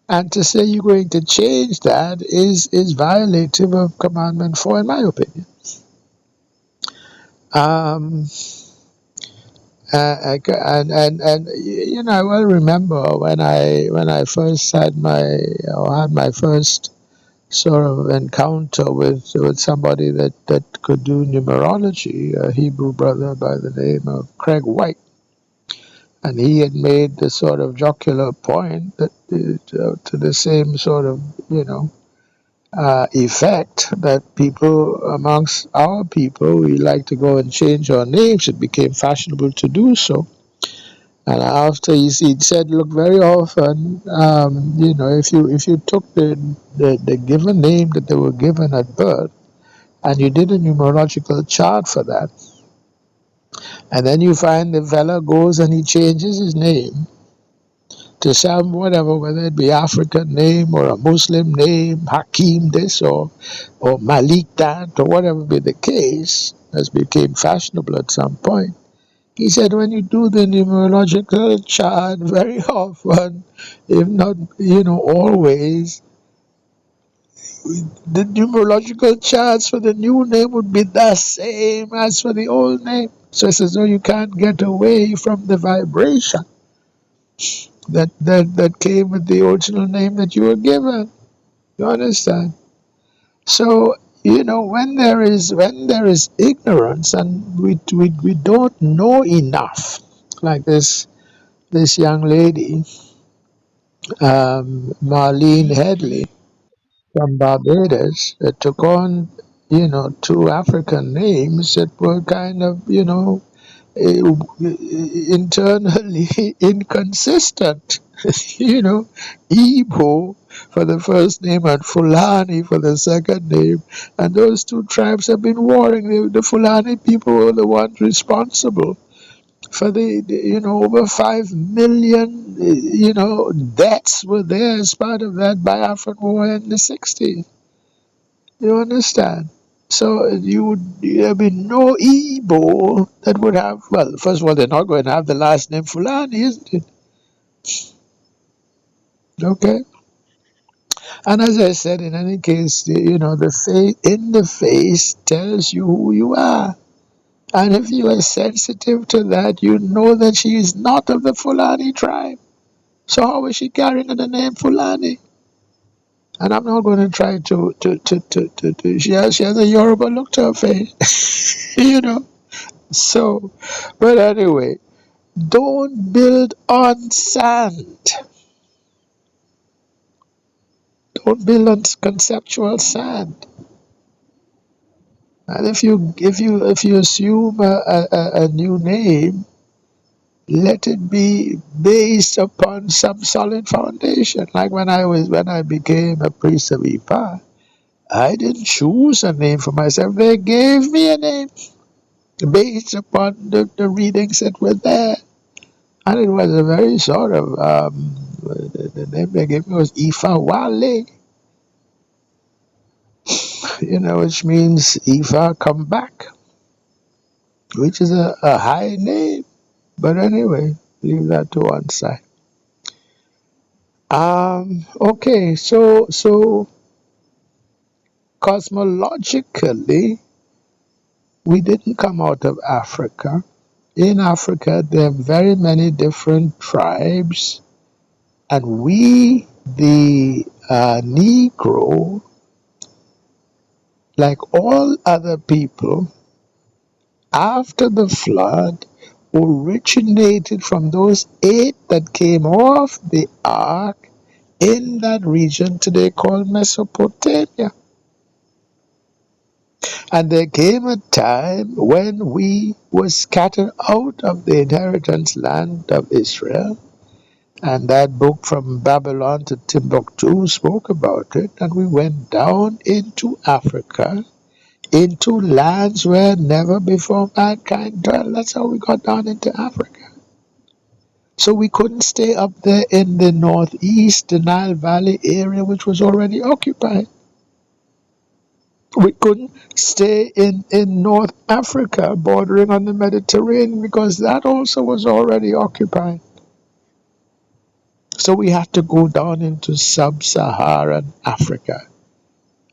And to say you're going to change that is violative of Commandment 4, in my opinion. Um, I well remember when I first had my first sort of encounter with somebody that could do numerology, a Hebrew brother by the name of Craig White. And he had made the sort of jocular point that to the same sort of, effect, that people amongst our people, we like to go and change our names. It became fashionable to do so. And after he said, look, very often, if you took the given name that they were given at birth, and you did a numerological chart for that, and then you find the fella goes and he changes his name to some whatever, whether it be African name or a Muslim name, Hakim this or Malik that, or whatever be the case, as became fashionable at some point. He said when you do the numerological chart, very often, if not always, the numerological charts for the new name would be the same as for the old name. So it's as though you can't get away from the vibration that came with the original name that you were given. You understand? So when there is ignorance and we don't know enough, like this young lady, Marlene Headley from Barbados, that took on two African names that were kind of internally inconsistent. Igbo for the first name and Fulani for the second name. And those two tribes have been warring. The Fulani people were the ones responsible for the over 5 million, deaths were there as part of that Biafran war in the 60s. You understand? So there be no Igbo that would have, well, first of all, they're not going to have the last name Fulani, isn't it? Okay. And as I said, in any case, the face in the face tells you who you are. And if you are sensitive to that, you know that she is not of the Fulani tribe. So how is she carrying the name Fulani? And I'm not going to try to she has a Yoruba look to her face, So, but anyway, don't build on sand. Don't build on conceptual sand. And if you assume a new name, let it be based upon some solid foundation. Like when I became a priest of Ifa, I didn't choose a name for myself. They gave me a name based upon the readings that were there. And it was a very sort of, the name they gave me was Ifa Wale, which means Ifa come back, which is a high name. But anyway, leave that to one side. Okay, so cosmologically, we didn't come out of Africa. In Africa, there are very many different tribes, and we, the Negro, like all other people, after the flood, originated from those 8 that came off the ark in that region today called Mesopotamia. And there came a time when we were scattered out of the inheritance land of Israel, And that book From Babylon to Timbuktu spoke about it. And we went down into Africa, into lands where never before mankind dwelt. That's how we got down into Africa. So we couldn't stay up there in the northeast, the Nile Valley area, which was already occupied. We couldn't stay in North Africa, bordering on the Mediterranean, because that also was already occupied. So we had to go down into sub-Saharan Africa.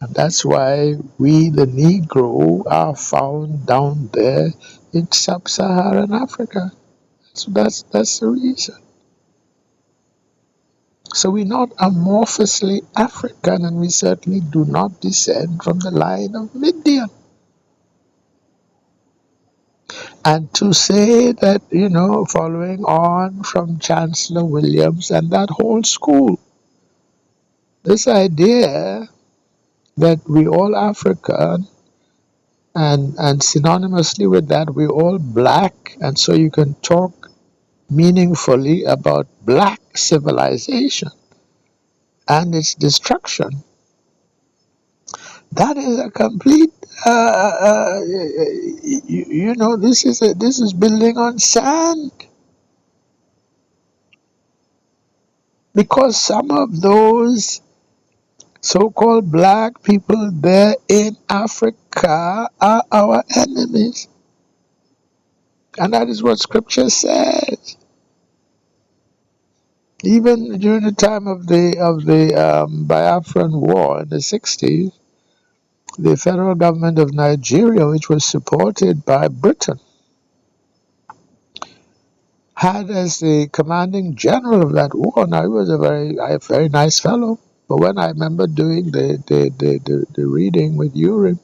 And that's why we, the Negro, are found down there in sub-Saharan Africa. So that's the reason. So we're not amorphously African, and we certainly do not descend from the line of Midian. And to say that, following on from Chancellor Williams and that whole school, this idea that we all African, and synonymously with that, we all black, and so you can talk meaningfully about black civilization and its destruction. That is a complete, this is building on sand, because some of those so-called black people there in Africa are our enemies, and that is what Scripture says. Even during the time of the Biafran War in the 60s, the federal government of Nigeria, which was supported by Britain, had as the commanding general of that war. Now, he was a very nice fellow, but when I remember doing the reading with Urim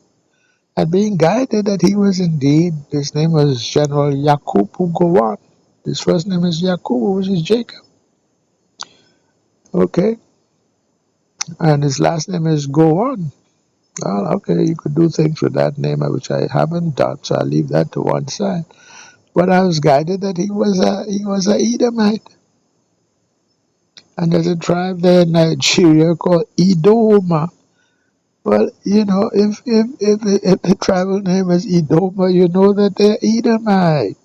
and being guided that he was indeed, his name was General Yakubu Gowon. His first name is Yakubu, which is Jacob. Okay, and his last name is Gowon. Well, okay, you could do things with that name, which I haven't done, so I'll leave that to one side. But I was guided that he was a Edomite, and there's a tribe there in Nigeria called Idoma. Well, if the tribal name is Idoma, you know that they're Edomite.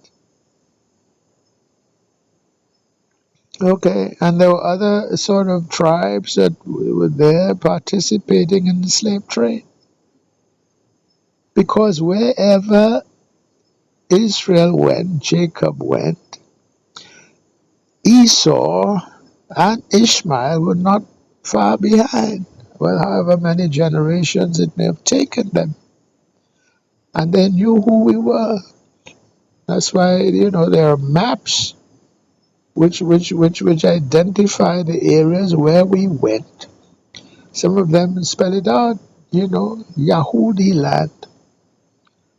Okay, and there were other sort of tribes that were there participating in the slave trade, because wherever Israel went, Jacob went, Esau and Ishmael were not far behind. Well, however many generations it may have taken them. And they knew who we were. That's why, there are maps which identify the areas where we went. Some of them spell it out, Yahudi land.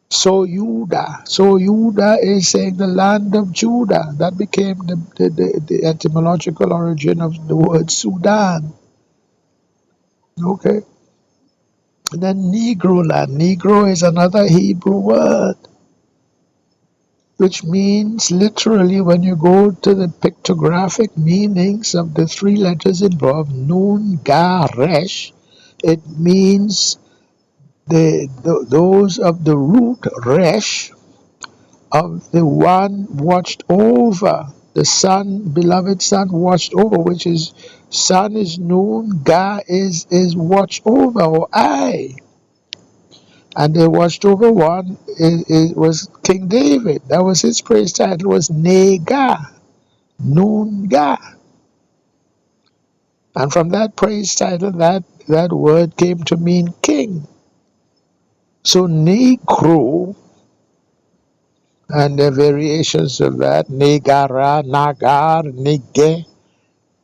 So Judah is saying the land of Judah. That became the etymological origin of the word Sudan. Okay. And then Negro land. Negro is another Hebrew word, which means literally, when you go to the pictographic meanings of the three letters involved, Nun, Ga, Resh, it means those of the root Resh, of the one watched over, the son, beloved son watched over, which is, son is Nun, Ga is watched over, or I. And they watched over one, it was King David. That was his praise title, was Nega, Nun Ga. And from that praise title, that word came to mean king. So Negro, and the variations of that, Negara, Nagar, Nige,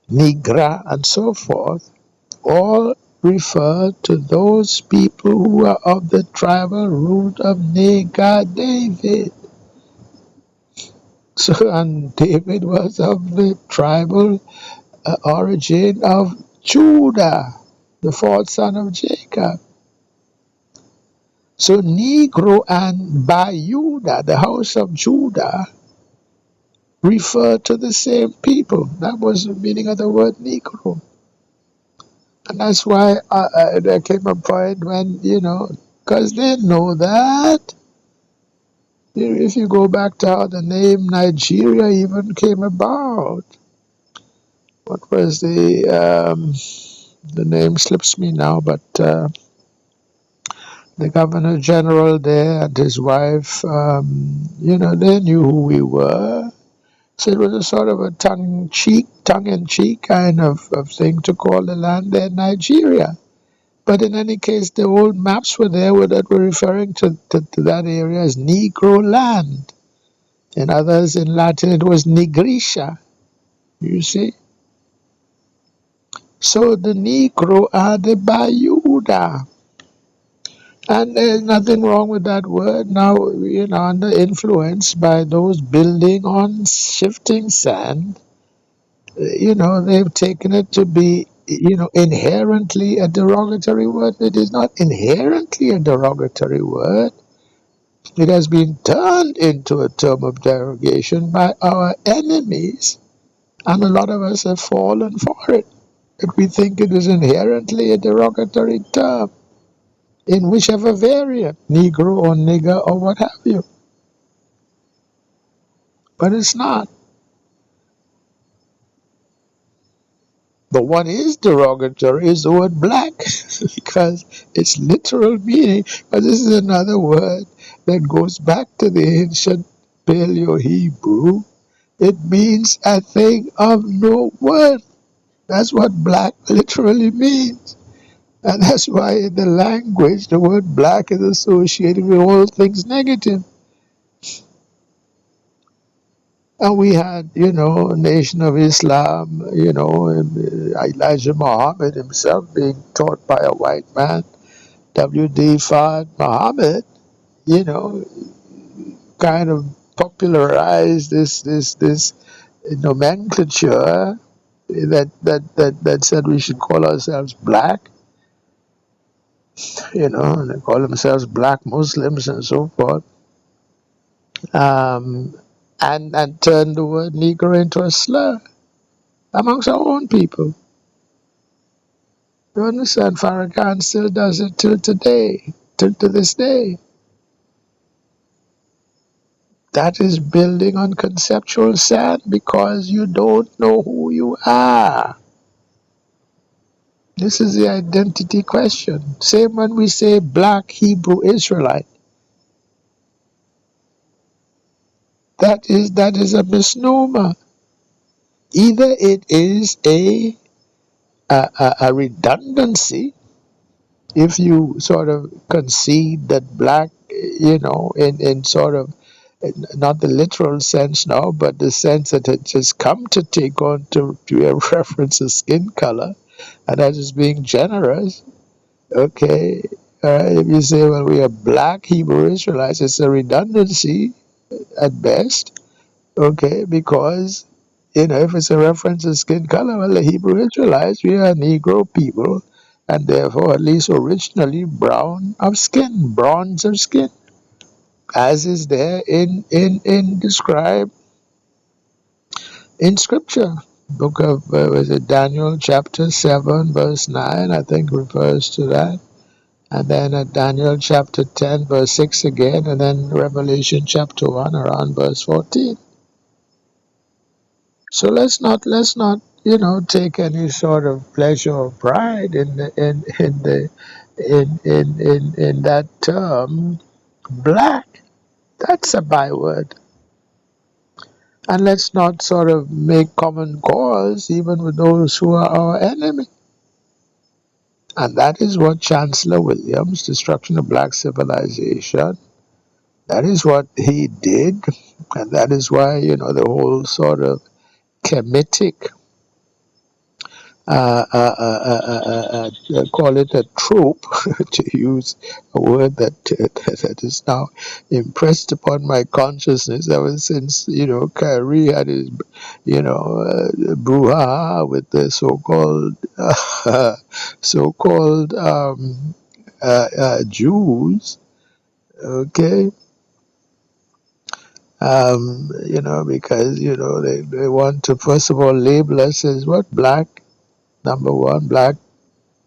Nigra, and so forth, all refer to those people who are of the tribal root of Nega David. So, and David was of the tribal origin of Judah, the fourth son of Jacob. So Negro and BaYuda, the house of Judah, refer to the same people. That was the meaning of the word Negro. And that's why there came a point when, because they know that. If you go back to how the name Nigeria even came about, what was the name slips me now, but the governor general there and his wife, they knew who we were. So it was a sort of a tongue-in-cheek kind of thing to call the land there Nigeria. But in any case, the old maps were there that were referring to that area as Negro land. In others, in Latin, it was Nigritia, you see. So the Negro are the BaYuda. And there's nothing wrong with that word. Now, under influence by those building on shifting sand, they've taken it to be, inherently a derogatory word. It is not inherently a derogatory word. It has been turned into a term of derogation by our enemies, and a lot of us have fallen for it. That we think it is inherently a derogatory term in whichever variant, Negro or nigger or what have you. But it's not. But what is derogatory is the word black, because its literal meaning, but this is another word that goes back to the ancient Paleo-Hebrew. It means a thing of no worth. That's what black literally means. And that's why in the language, the word black is associated with all things negative. And we had, Nation of Islam, Elijah Muhammad himself being taught by a white man, W.D. Fard Muhammad, you know, kind of popularized this nomenclature that said we should call ourselves black, and they call themselves black Muslims and so forth, and turned the word Negro into a slur amongst our own people. You understand? Farrakhan still does it till today, till to this day. That is building on conceptual sand because you don't know who you are. This is the identity question. Same when we say black Hebrew Israelite. That is a misnomer. Either it is a redundancy, if you sort of concede that black, in sort of not the literal sense now, but the sense that it has come to take on to a reference of skin color, and that is being generous. Okay, if you say, well, we are black Hebrew Israelites, it's a redundancy at best. Okay, because if it's a reference to skin color, well, the Hebrew Israelites, we are Negro people, and therefore at least originally brown of skin, bronze of skin, as is there in described in Scripture. Book of was it Daniel chapter 7 verse 9, I think refers to that, and then Daniel chapter 10 verse 6 again, and then Revelation chapter 1 around verse 14. So let's not take any sort of pleasure or pride in that term black. That's a byword. And let's not sort of make common cause even with those who are our enemy. And that is what Chancellor Williams, Destruction of Black Civilization, that is what he did. And that is why, the whole sort of Kemetic, call it a trope, to use a word that is now impressed upon my consciousness ever since, Kyrie had his, brouhaha with the so-called Jews, okay? Because they want to first of all label us as what? Black, number one, black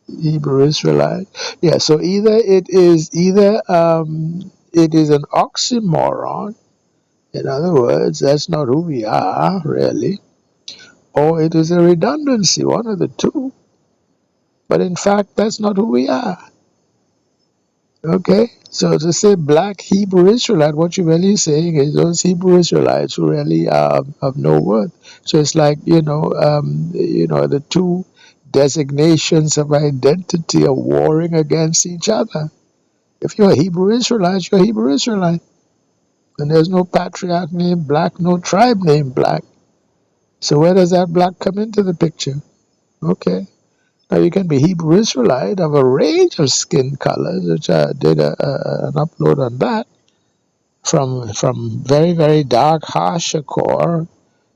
Hebrew Israelite. Yeah, so it is an oxymoron. In other words, that's not who we are really, or it is a redundancy, one of the two. But in fact, that's not who we are. Okay, so to say black Hebrew Israelite, what you're really saying is those Hebrew Israelites who really are of no worth. So it's like the two designations of identity are warring against each other. If you're a Hebrew Israelite, you're a Hebrew Israelite, and there's no patriarch named Black, no tribe named Black. So where does that black come into the picture? Okay. Now you can be Hebrew Israelite of a range of skin colors, which I did an upload on that, from very very dark Hashakor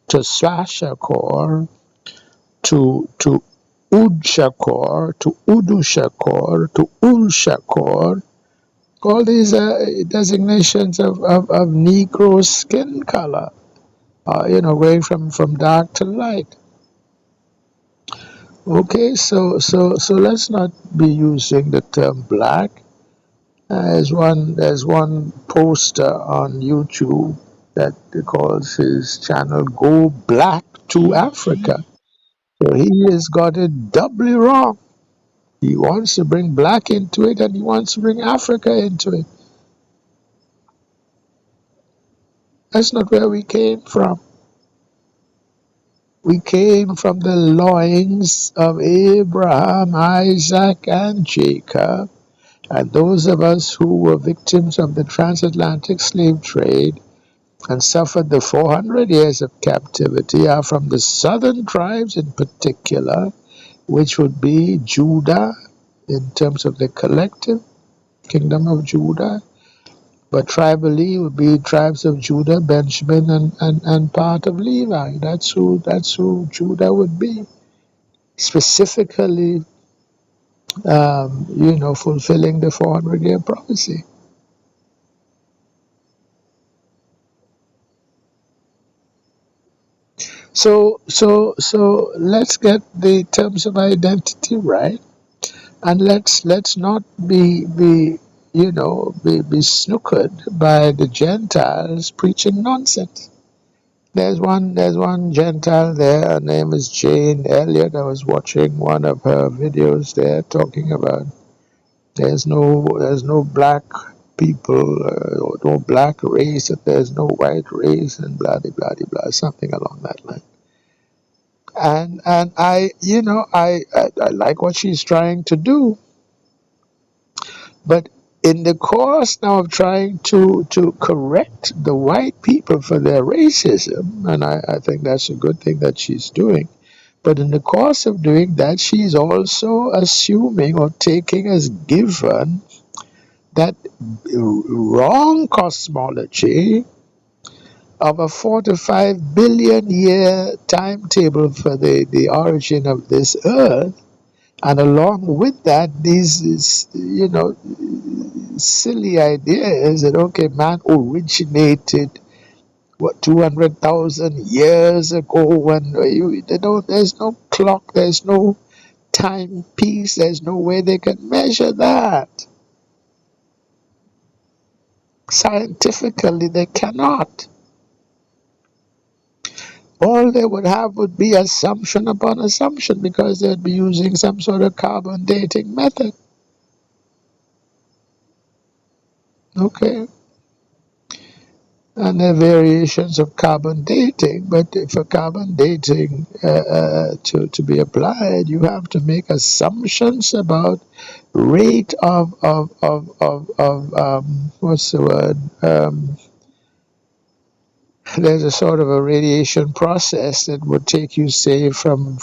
to Swashakor to Udshakor to Udushakor to Ulshakor. All these designations of Negro skin color, going from dark to light. Okay, so let's not be using the term black. There's one poster on YouTube that calls his channel "Go Black to Africa." So he has got it doubly wrong. He wants to bring black into it, and he wants to bring Africa into it. That's not where we came from. We came from the loins of Abraham, Isaac, and Jacob. And those of us who were victims of the transatlantic slave trade and suffered the 400 years of captivity are from the southern tribes in particular, which would be Judah in terms of the collective kingdom of Judah. But tribally would be tribes of Judah, Benjamin, and part of Levi. That's who Judah would be. Specifically, fulfilling the 400-year prophecy. So let's get the terms of identity right, and let's not be snookered by the Gentiles preaching nonsense. There's one Gentile there. Her name is Jane Elliott. I was watching one of her videos there talking about there's no black people, no black race, and there's no white race, and blah blah blah blah, something along that line. And I like what she's trying to do, but in the course now of trying to correct the white people for their racism, and I think that's a good thing that she's doing, but in the course of doing that, she's also assuming or taking as given that wrong cosmology of a 4 to 5 billion year timetable for the origin of this earth. And along with that, these, silly ideas that, okay, man originated, 200,000 years ago when there's no clock, there's no timepiece, there's no way they can measure that. Scientifically, they cannot. All they would have would be assumption upon assumption because they'd be using some sort of carbon dating method. Okay. And there are variations of carbon dating, but for carbon dating to be applied, you have to make assumptions about rate of what's the word? There's a sort of a radiation process that would take you, say, from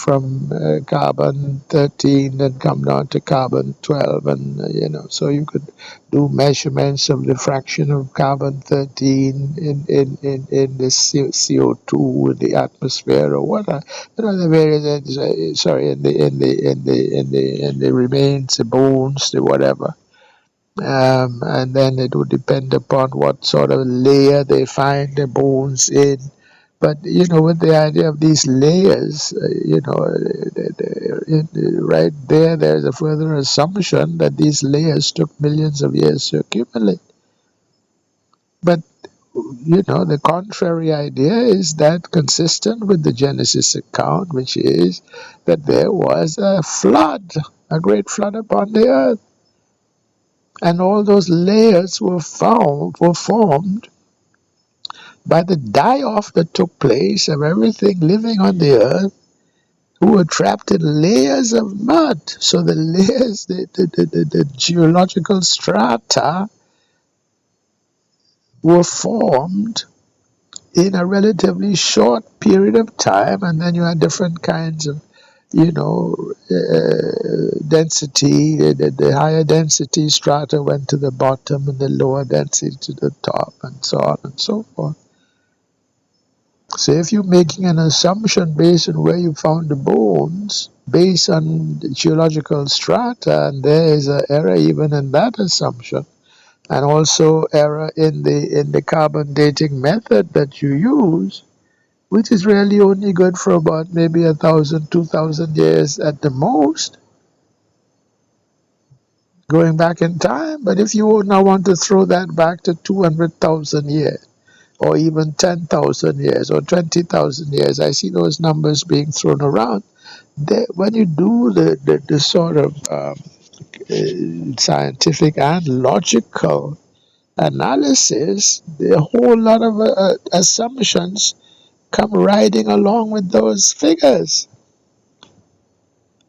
carbon 13 and come down to carbon 12, and so you could do measurements of the fraction of carbon 13 in the CO2 in the atmosphere or whatever. The various in the remains, the bones, the whatever. And then it would depend upon what sort of layer they find the bones in. But with the idea of these layers, right there, there's a further assumption that these layers took millions of years to accumulate. But the contrary idea is that consistent with the Genesis account, which is that there was a flood, a great flood upon the earth, and all those layers were formed by the die-off that took place of everything living on the earth, who were trapped in layers of mud. So the layers, the geological strata were formed in a relatively short period of time, and then you had different kinds of density. The higher density strata went to the bottom and the lower density to the top, and so on and so forth. So if you're making an assumption based on where you found the bones, based on the geological strata, and there is an error even in that assumption, and also error in the carbon dating method that you use, which is really only good for about maybe 1,000, 2,000 years at the most, going back in time. But if you now want to throw that back to 200,000 years, or even 10,000 years, or 20,000 years, I see those numbers being thrown around. When you do the sort of scientific and logical analysis, a whole lot of assumptions come riding along with those figures,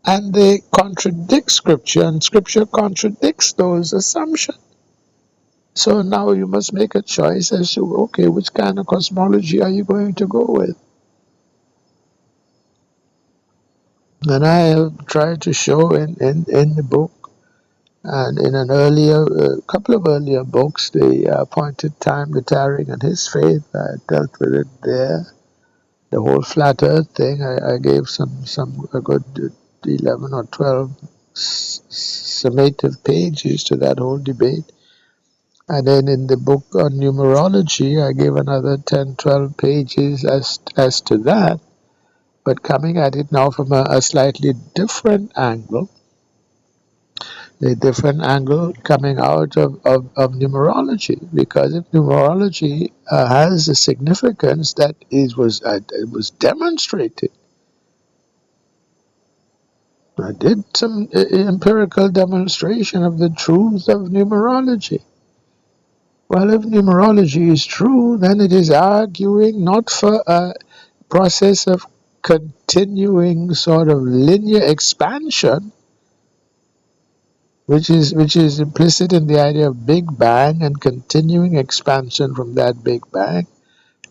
and they contradict scripture, and scripture contradicts those assumptions. So now you must make a choice as to, okay, which kind of cosmology are you going to go with? And I have tried to show in the book, and in an earlier couple of earlier books, the appointed time, the tarrying and his faith, I dealt with it there. The whole flat earth thing, I gave a good 11 or 12 summative pages to that whole debate. And then in the book on numerology, I gave another 10, 12 pages as to that, but coming at it now from a slightly different angle, a different angle coming out of numerology, because if numerology has a significance that it was demonstrated. I did some empirical demonstration of the truth of numerology. Well, if numerology is true, then it is arguing not for a process of continuing sort of linear expansion, which is implicit in the idea of Big Bang and continuing expansion from that Big Bang,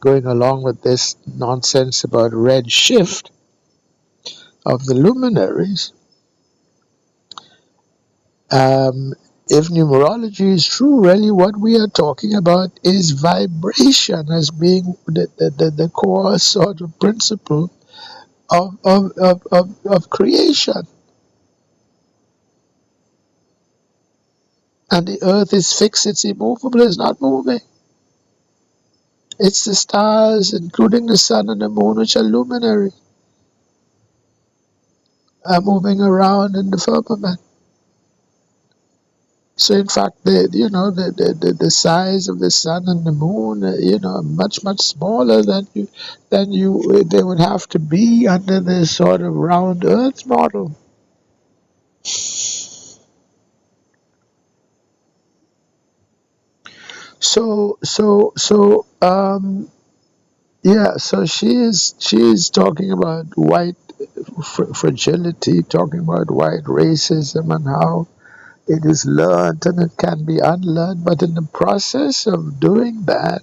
going along with this nonsense about red shift of the luminaries. If numerology is true, really what we are talking about is vibration as being the core sort of principle of creation. And the earth is fixed, it's immovable, it's not moving. It's the stars, including the sun and the moon, which are luminary, are moving around in the firmament. So in fact, the size of the sun and the moon, much smaller than they would have to be under this sort of round Earth model. So she is talking about white fragility, talking about white racism and how it is learned and it can be unlearned, but in the process of doing that,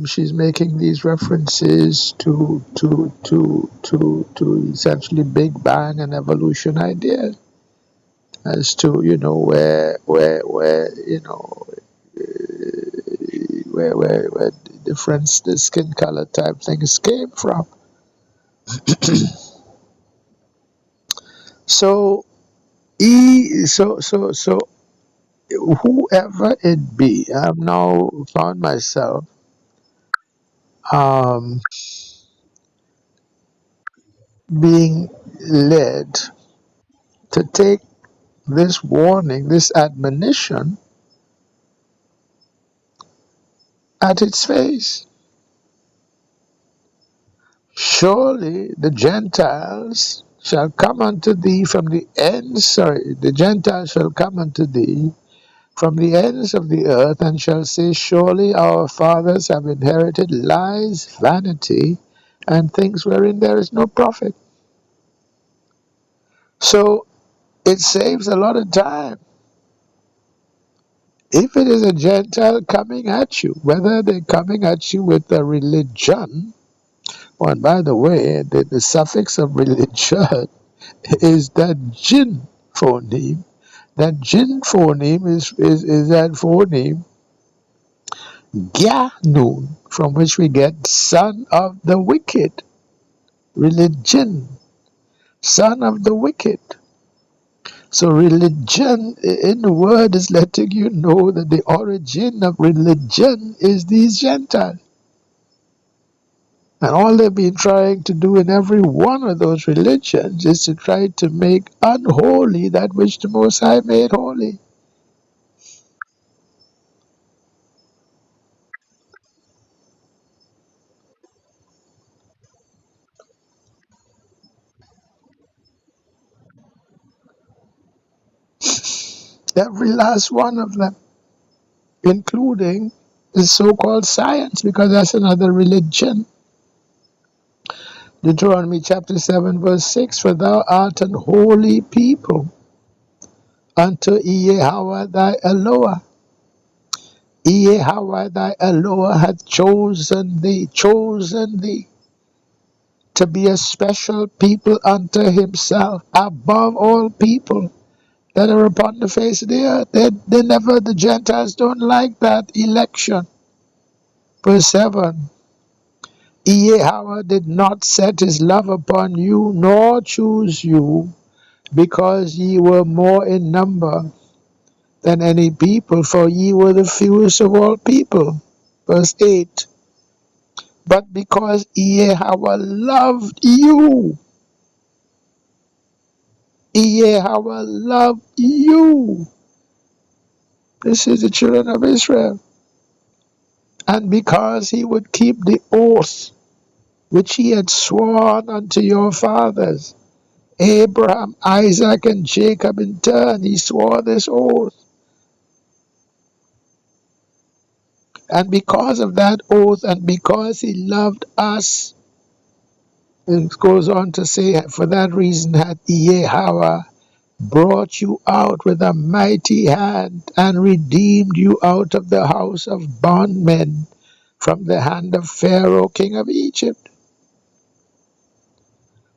she's making these references to essentially Big Bang and evolution ideas as to where different the skin color type things came from. So whoever it be, I've now found myself um, being led to take this warning, this admonition at its face. Surely the Gentiles shall come unto thee from the ends, the Gentiles shall come unto thee from the ends of the earth, and shall say, surely our fathers have inherited lies, vanity, and things wherein there is no profit. So it saves a lot of time. If it is a Gentile coming at you, whether they're coming at you with a religion, oh, and by the way, the suffix of religion is that jin phoneme. That jin phoneme is that phoneme Gyanun, from which we get son of the wicked. Religion, son of the wicked. So religion in the word is letting you know that the origin of religion is these Gentiles. And all they've been trying to do in every one of those religions is to try to make unholy that which the Most High made holy. Every last one of them, including the so-called science, because that's another religion. Deuteronomy chapter 7 verse 6, for thou art an holy people unto Yahweh thy Eloah. Yahweh thy Eloah hath chosen thee to be a special people unto himself above all people that are upon the face of the earth. The Gentiles don't like that election. Verse 7, Yahweh did not set his love upon you, nor choose you, because ye were more in number than any people, for ye were the fewest of all people. Verse 8, but because Yahweh loved you, Yahweh loved you. This is the children of Israel. And because he would keep the oath which he had sworn unto your fathers, Abraham, Isaac, and Jacob in turn, he swore this oath. And because of that oath, and because he loved us, it goes on to say, for that reason hath Yahweh brought you out with a mighty hand, and redeemed you out of the house of bondmen, from the hand of Pharaoh king of Egypt.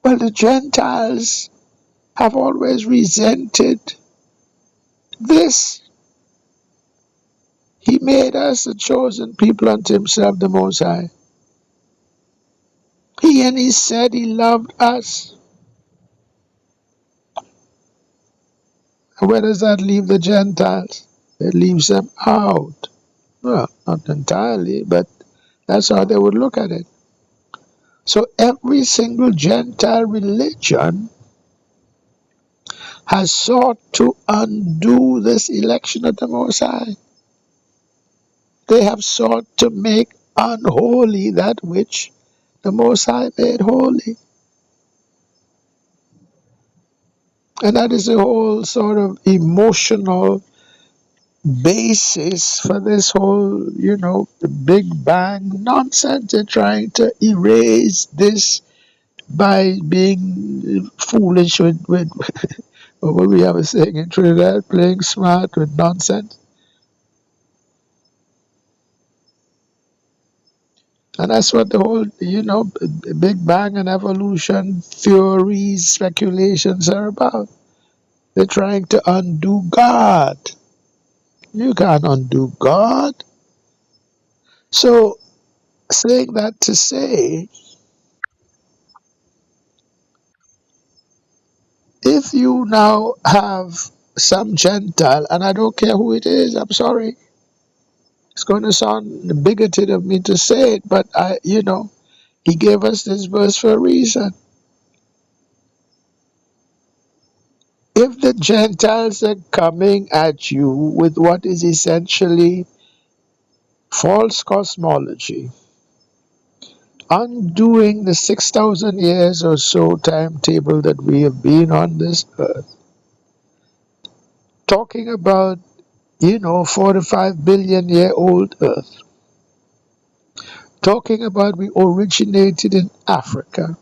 Well, the Gentiles have always resented this. He made us a chosen people unto himself, the Most High. He said he loved us. And where does that leave the Gentiles? It leaves them out. Well, not entirely, but that's how they would look at it. So every single Gentile religion has sought to undo this election of the Most High. They have sought to make unholy that which the Most High made holy. And that is the whole sort of emotional basis for this whole, Big Bang nonsense. They're trying to erase this by being foolish with what we have a saying in Trinidad, playing smart with nonsense. And that's what the whole, Big Bang and evolution theories, speculations are about. They're trying to undo God. You can't undo God. So, saying that to say, if you now have some Gentile, and I don't care who it is, I'm sorry. It's going to sound bigoted of me to say it, but he gave us this verse for a reason. If the Gentiles are coming at you with what is essentially false cosmology, undoing the 6,000 years or so timetable that we have been on this earth, talking about 4 to 5 billion year old earth, talking about we originated in Africa,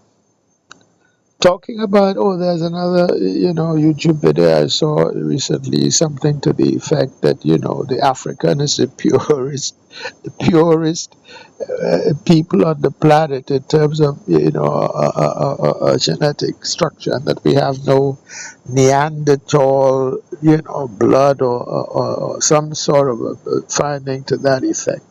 talking about, there's another YouTube video I saw recently, something to the effect that the African is the purest people on the planet in terms of genetic structure, and that we have no Neanderthal blood or some sort of a finding to that effect.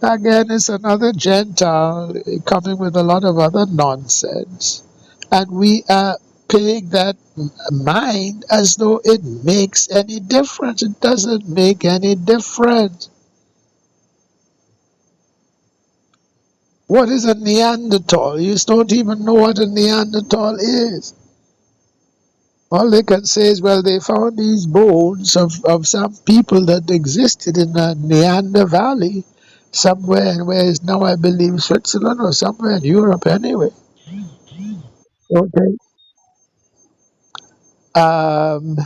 Again, it's another Gentile coming with a lot of other nonsense, and we are paying that mind as though it makes any difference. It doesn't make any difference. What is a Neanderthal? You don't even know what a Neanderthal is. All they can say is, well, they found these bones of some people that existed in the Neander Valley somewhere, where is now, I believe, Switzerland or somewhere in Europe anyway. Okay. And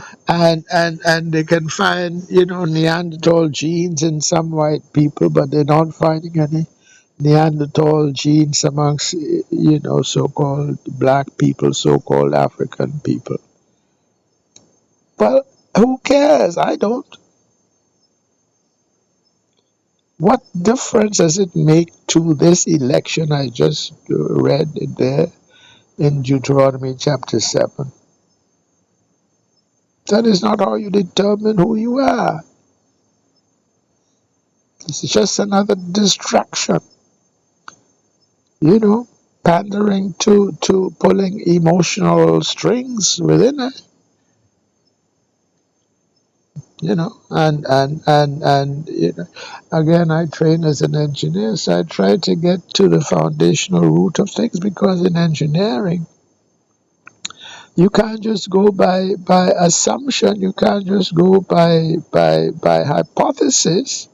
they can find, Neanderthal genes in some white people, but they're not finding any Neanderthal genes amongst, so-called black people, so-called African people. Well, who cares? I don't. What difference does it make to this election I just read in there in Deuteronomy chapter 7? That is not how you determine who you are. It's just another distraction, pandering to pulling emotional strings within it, and again, I train as an engineer, so I try to get to the foundational root of things, because in engineering, you can't just go by assumption. You can't just go by hypothesis.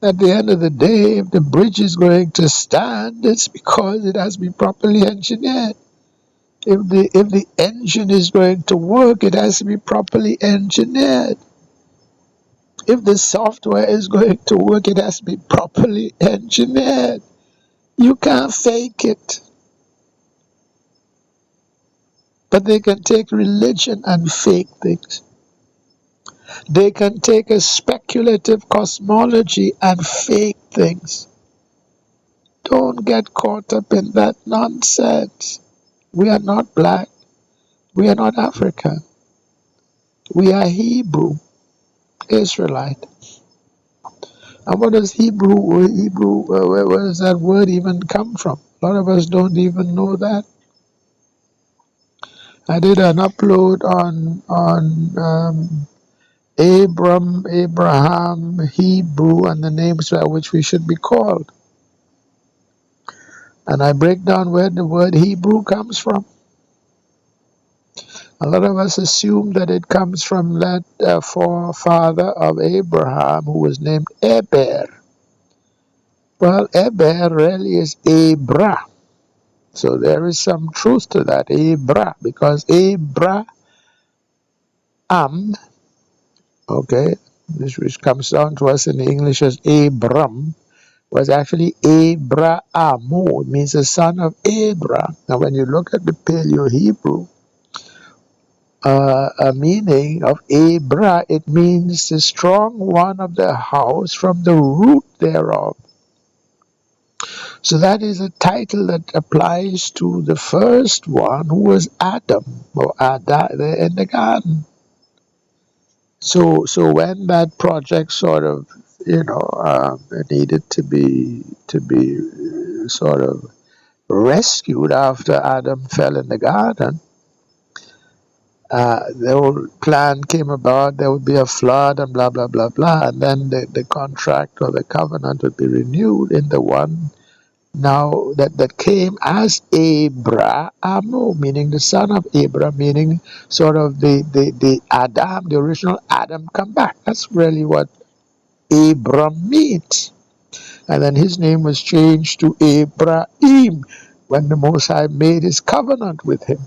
At the end of the day, if the bridge is going to stand, it's because it has been properly engineered. If the engine is going to work, it has to be properly engineered. If the software is going to work, it has to be properly engineered. You can't fake it. But they can take religion and fake things. They can take a speculative cosmology and fake things. Don't get caught up in that nonsense. We are not black. We are not African. We are Hebrew, Israelite. And what does where does that word even come from? A lot of us don't even know that. I did an upload on Abraham, Hebrew, and the names by which we should be called. And I break down where the word Hebrew comes from. A lot of us assume that it comes from that forefather of Abraham who was named Eber. Well, Eber really is Abra. So there is some truth to that, Abra, because Abraham, okay, which comes down to us in English as Abram, was actually Abrahamu. It means the son of Abra. Now, when you look at the Paleo-Hebrew, a meaning of Abra, it means the strong one of the house from the root thereof. So that is a title that applies to the first one, who was Adam, or Adam in the garden. So when that project sort of, needed to be sort of rescued after Adam fell in the garden, The whole plan came about, there would be a flood and blah, blah, blah, blah. And then the contract or the covenant would be renewed in the one now that came as Abraham, meaning the son of Abraham, meaning sort of the Adam, the original Adam come back. That's really what Abram means. And then his name was changed to Abraham when the Most High made his covenant with him.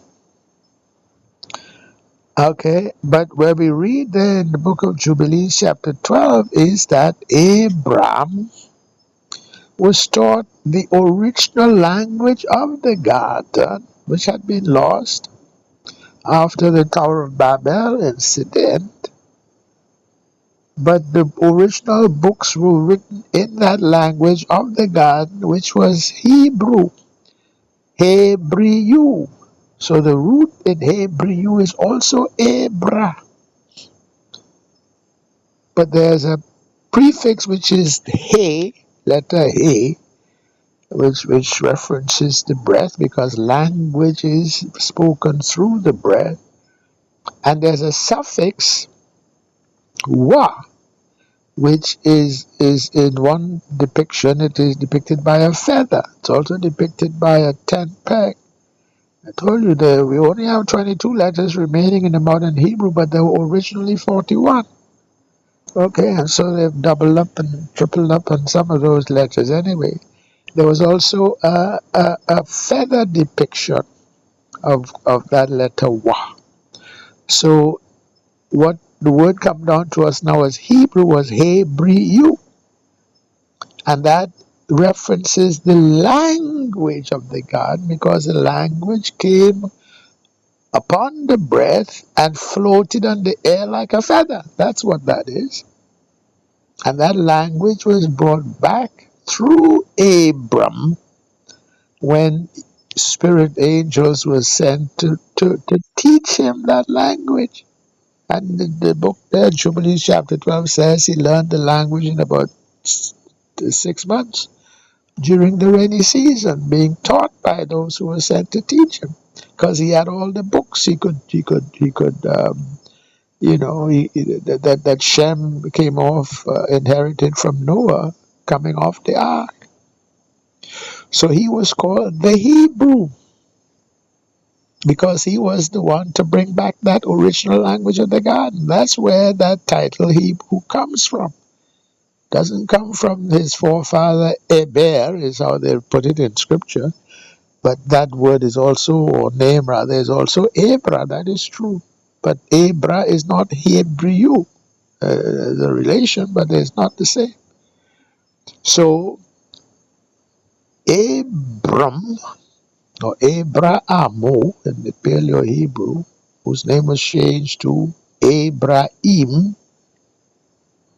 Okay, but where we read there in the book of Jubilees, chapter 12, is that Abram was taught the original language of the garden, which had been lost after the Tower of Babel incident. But the original books were written in that language of the garden, which was Hebrew, Hebrew. So the root in Hebrew is also Abra. But there's a prefix which is He, letter He, which references the breath, because language is spoken through the breath. And there's a suffix Wa, which is in one depiction, it is depicted by a feather. It's also depicted by a tent peg. I told you that we only have 22 letters remaining in the modern Hebrew, but there were originally 41. Okay, and so they've doubled up and tripled up on some of those letters anyway. There was also a feather depiction of that letter Wa. So what the word come down to us now as Hebrew was Hebrew, and that references the language of the God, because the language came upon the breath and floated on the air like a feather. That's what that is. And that language was brought back through Abram when spirit angels were sent to teach him that language. And the book there, Jubilees chapter 12, says he learned the language in about 6 months during the rainy season, being taught by those who were sent to teach him, because he had all the books. He could that Shem came off, inherited from Noah, coming off the ark. So he was called the Hebrew, because he was the one to bring back that original language of the garden. That's where that title Hebrew comes from. Doesn't come from his forefather Eber, is how they put it in scripture. But that word is also, or name rather, is also Abra. That is true. But Abra is not Hebrew. The relation, but it's not the same. So Abram, or Abrahamu in the Paleo Hebrew, whose name was changed to Abraham,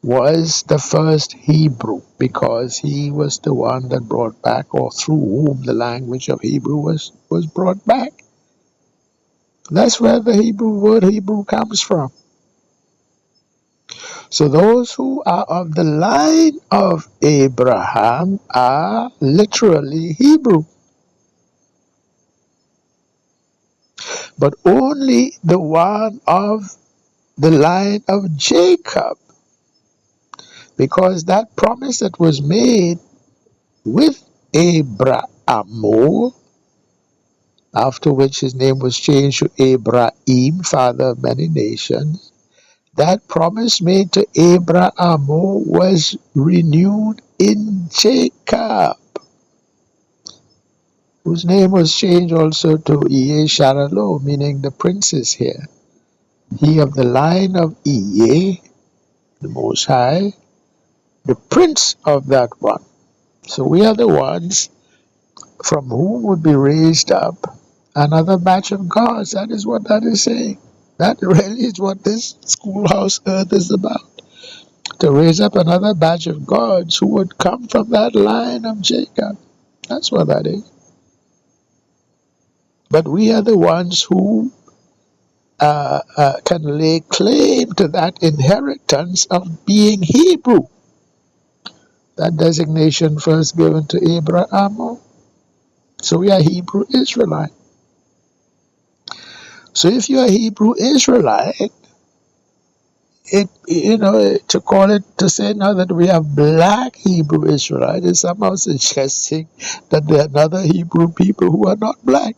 was the first Hebrew, because he was the one that brought back, or through whom the language of Hebrew was brought back. That's where the Hebrew word Hebrew comes from. So those who are of the line of Abraham are literally Hebrew. But only the one of the line of Jacob, because that promise that was made with Abraham, after which his name was changed to Abraham, father of many nations, that promise made to Abraham was renewed in Jacob, whose name was changed also to Iye Sharalo, meaning the princes here. He of the line of Iye, the Most High, the prince of that one. So we are the ones from whom would be raised up another batch of gods. That is what that is saying. That really is what this schoolhouse earth is about. To raise up another batch of gods who would come from that line of Jacob. That's what that is. But we are the ones who can lay claim to that inheritance of being Hebrew. That designation first given to Abraham. So we are Hebrew Israelite. So if you're a Hebrew Israelite, to call it, to say now that we have black Hebrew Israelite is somehow suggesting that there are other Hebrew people who are not black.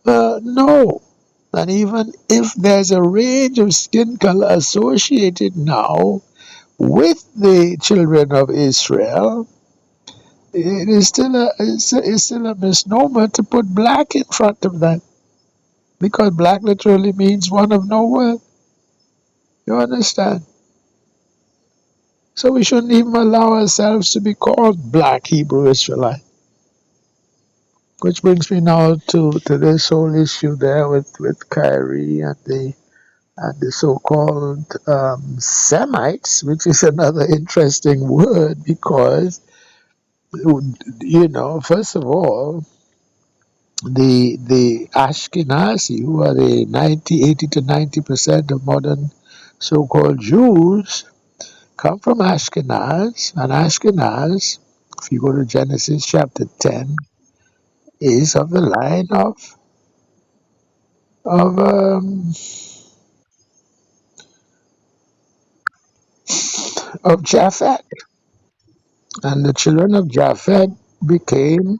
No. And even if there's a range of skin color associated now with the children of Israel, it is still it's still a misnomer to put black in front of that, because black literally means one of no worth. You understand? So we shouldn't even allow ourselves to be called black Hebrew Israelite. Which brings me now to this whole issue there with Kyrie and the so-called Semites, which is another interesting word because, first of all, the Ashkenazi, who are the 80 to 90% of modern so-called Jews, come from Ashkenaz, and Ashkenaz, if you go to Genesis chapter 10, is of the line of Japhet, and the children of Japhet became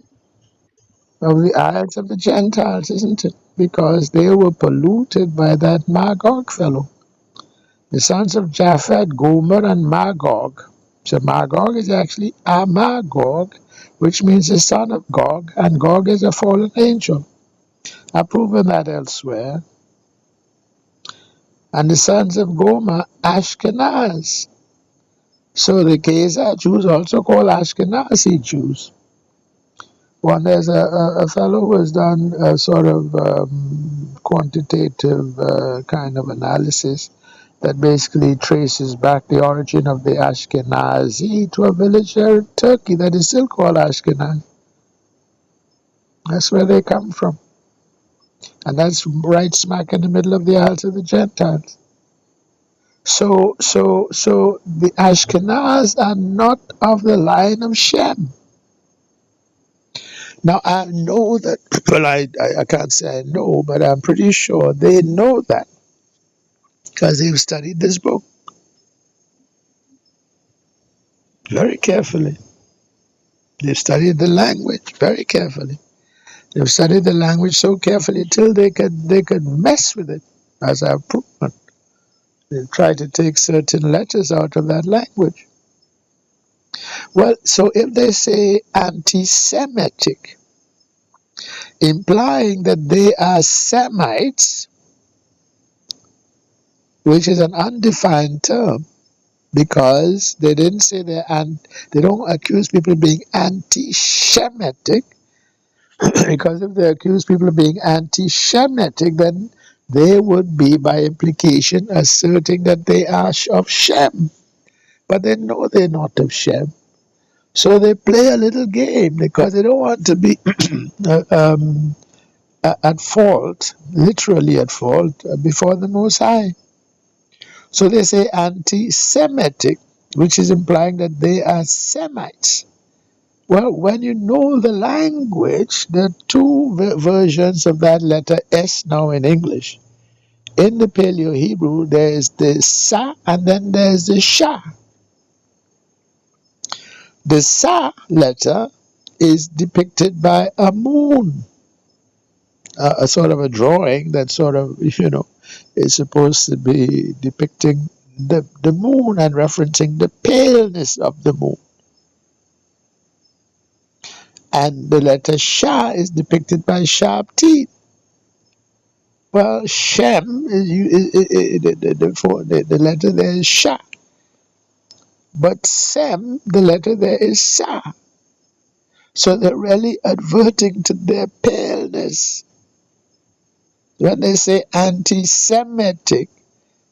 of the isles of the Gentiles, isn't it? Because they were polluted by that Magog fellow. The sons of Japhet, Gomer, and Magog. So Magog is actually Amagog, which means the son of Gog, and Gog is a fallen angel. I've proven that elsewhere. And the sons of Gomer, Ashkenaz. So the Khazar Jews also called Ashkenazi Jews. Well, there's a fellow who has done a sort of quantitative kind of analysis that basically traces back the origin of the Ashkenazi to a village there in Turkey that is still called Ashkenaz. That's where they come from. And that's right smack in the middle of the Isles of the Gentiles. So the Ashkenaz are not of the line of Shem. Now I know that, well, I can't say I know, but I'm pretty sure they know that because they've studied this book very carefully. They've studied the language very carefully. They've studied the language so carefully till they could mess with it, as I've proven. They've tried to take certain letters out of that language. Well, so if they say anti-Semitic, implying that they are Semites, which is an undefined term, because they didn't say they don't accuse people of being anti-Shemitic, because if they accuse people of being anti-Shemitic, then they would be, by implication, asserting that they are of Shem. But they know they're not of Shem. So they play a little game because they don't want to be at fault, literally at fault, before the Most High. So they say anti-Semitic, which is implying that they are Semites. Well, when you know the language, there are two versions of that letter S now in English. In the Paleo-Hebrew, there is the Sa and then there's the Sha. The Sa letter is depicted by a moon, a sort of a drawing that sort of, is supposed to be depicting the moon and referencing the paleness of the moon. And the letter Sha is depicted by sharp teeth. Well, Shem, the letter there is Sha. But Sem, the letter there is Sa. So they're really adverting to their paleness. When they say anti-Semitic,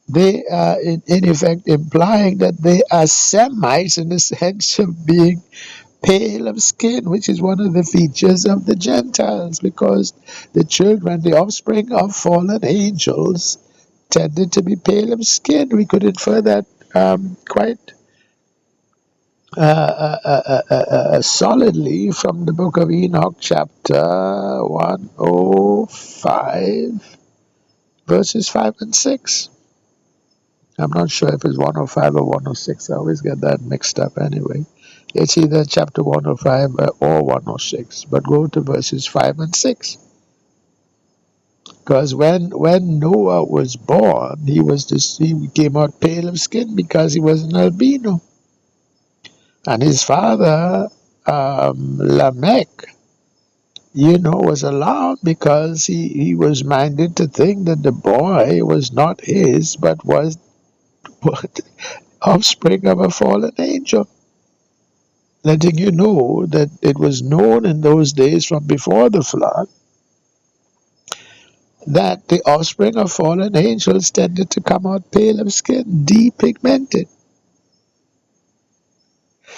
they are in effect implying that they are Semites in the sense of being pale of skin, which is one of the features of the Gentiles, because the children, the offspring of fallen angels, tended to be pale of skin. We could infer that quite solidly from the book of Enoch, chapter 105. verses 5 and 6. I'm not sure if it's 105 or 106. I always get that mixed up anyway. It's either chapter 105 or 106. But go to verses 5 and 6. Because when Noah was born, he came out pale of skin because he was an albino. And his father, Lamech, was alarmed because he was minded to think that the boy was not his, but was offspring of a fallen angel. Letting you know that it was known in those days from before the flood that the offspring of fallen angels tended to come out pale of skin, depigmented.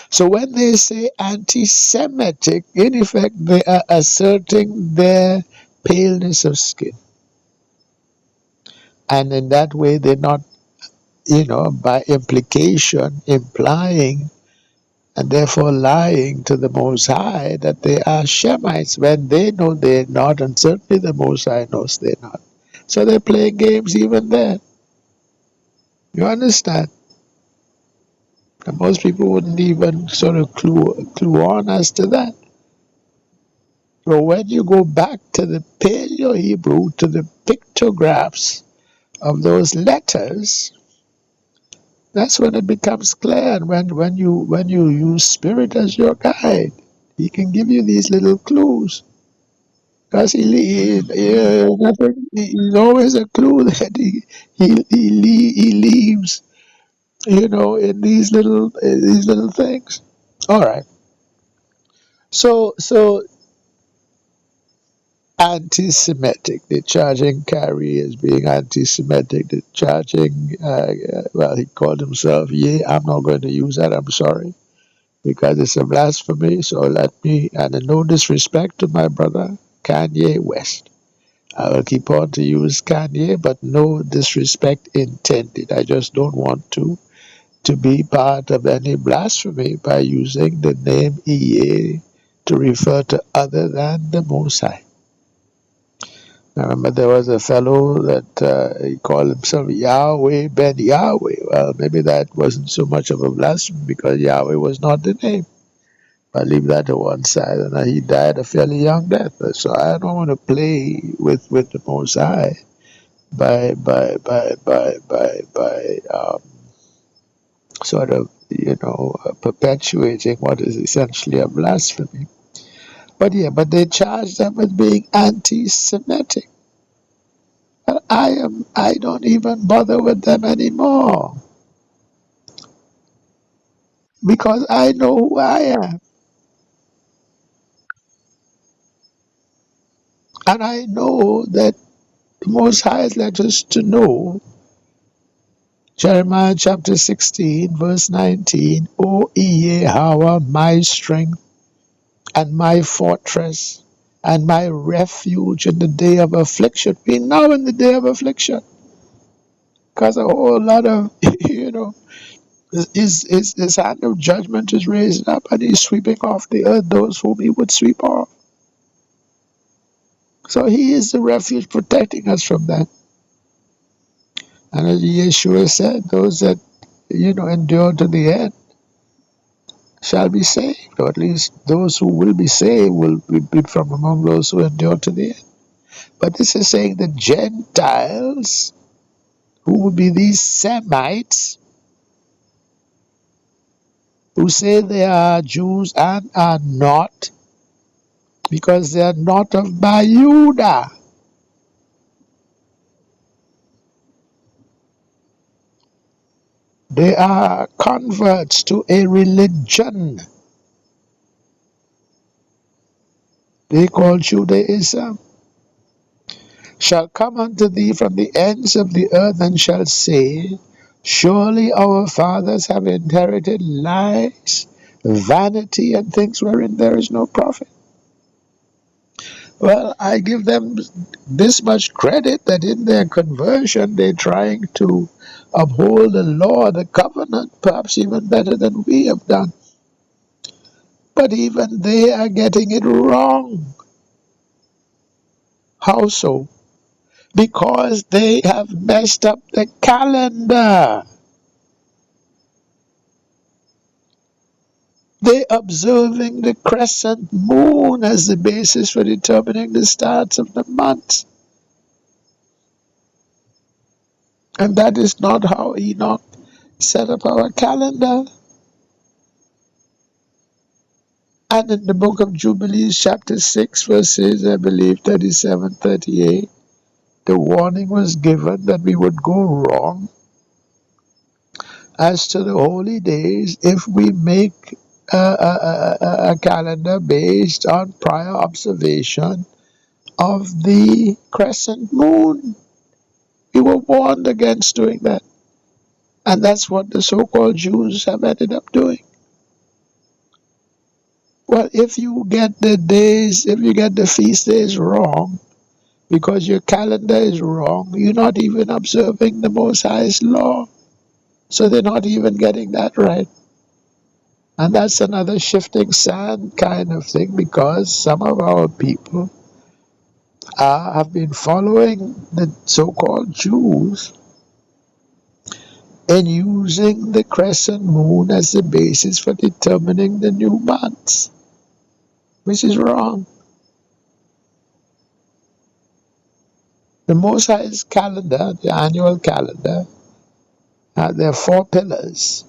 So when they say anti-Semitic, in effect, they are asserting their paleness of skin. And in that way, they're not, by implication, implying and therefore lying to the Most High that they are Shemites when they know they're not, and certainly the Most High knows they're not. So they're playing games even there. You understand? And most people wouldn't even sort of clue on as to that. But when you go back to the Paleo-Hebrew, to the pictographs of those letters, that's when it becomes clear. And when you use Spirit as your guide, he can give you these little clues. Because he's always a clue that he leaves, in these little things. All right. So anti-Semitic. They're charging Carrie as being anti-Semitic. They're charging, he called himself, I'm not going to use that, I'm sorry, because it's a blasphemy, so let me, and in no disrespect to my brother, Kanye West. I will keep on to use Kanye, but no disrespect intended. I just don't want to be part of any blasphemy by using the name Iye to refer to other than the Most High. I remember there was a fellow that he called himself Yahweh Ben Yahweh. Well, maybe that wasn't so much of a blasphemy because Yahweh was not the name. But leave that to one side. And he died a fairly young death. So I don't want to play with the Most High by sort of perpetuating what is essentially a blasphemy. But they charge them with being anti-Semitic. I don't even bother with them anymore because I know who I am, and I know that the Most High has let us to know. Jeremiah chapter 16 verse 19, O Yahweh, my strength and my fortress and my refuge in the day of affliction. We're now in the day of affliction because a whole lot of his hand of judgment is raised up, and he's sweeping off the earth those whom he would sweep off. So he is the refuge protecting us from that. And as Yeshua said, those that endure to the end shall be saved, or at least those who will be saved will be from among those who endure to the end. But this is saying the Gentiles, who would be these Semites, who say they are Jews and are not, because they are not of BaYuda. They are converts to a religion they call Judaism. Shall come unto thee from the ends of the earth and shall say, surely our fathers have inherited lies, vanity, and things wherein there is no profit. Well, I give them this much credit that in their conversion they're trying to uphold the law, the covenant, perhaps even better than we have done. But even they are getting it wrong. How so? because they have messed up the calendar. They're observing the crescent moon as the basis for determining the starts of the months. And that is not how Enoch set up our calendar. And in the book of Jubilees, chapter 6, verses, I believe, 37, 38, the warning was given that we would go wrong as to the holy days if we make a calendar based on prior observation of the crescent moon. We were warned against doing that. And that's what the so-called Jews have ended up doing. Well, if you get the days, if you get the feast days wrong, because your calendar is wrong, you're not even observing the Most High's law. So they're not even getting that right. And that's another shifting sand kind of thing, because some of our people have been following the so-called Jews and using the crescent moon as the basis for determining the new months, which is wrong. The Most High's calendar, the annual calendar, there are 4 pillars.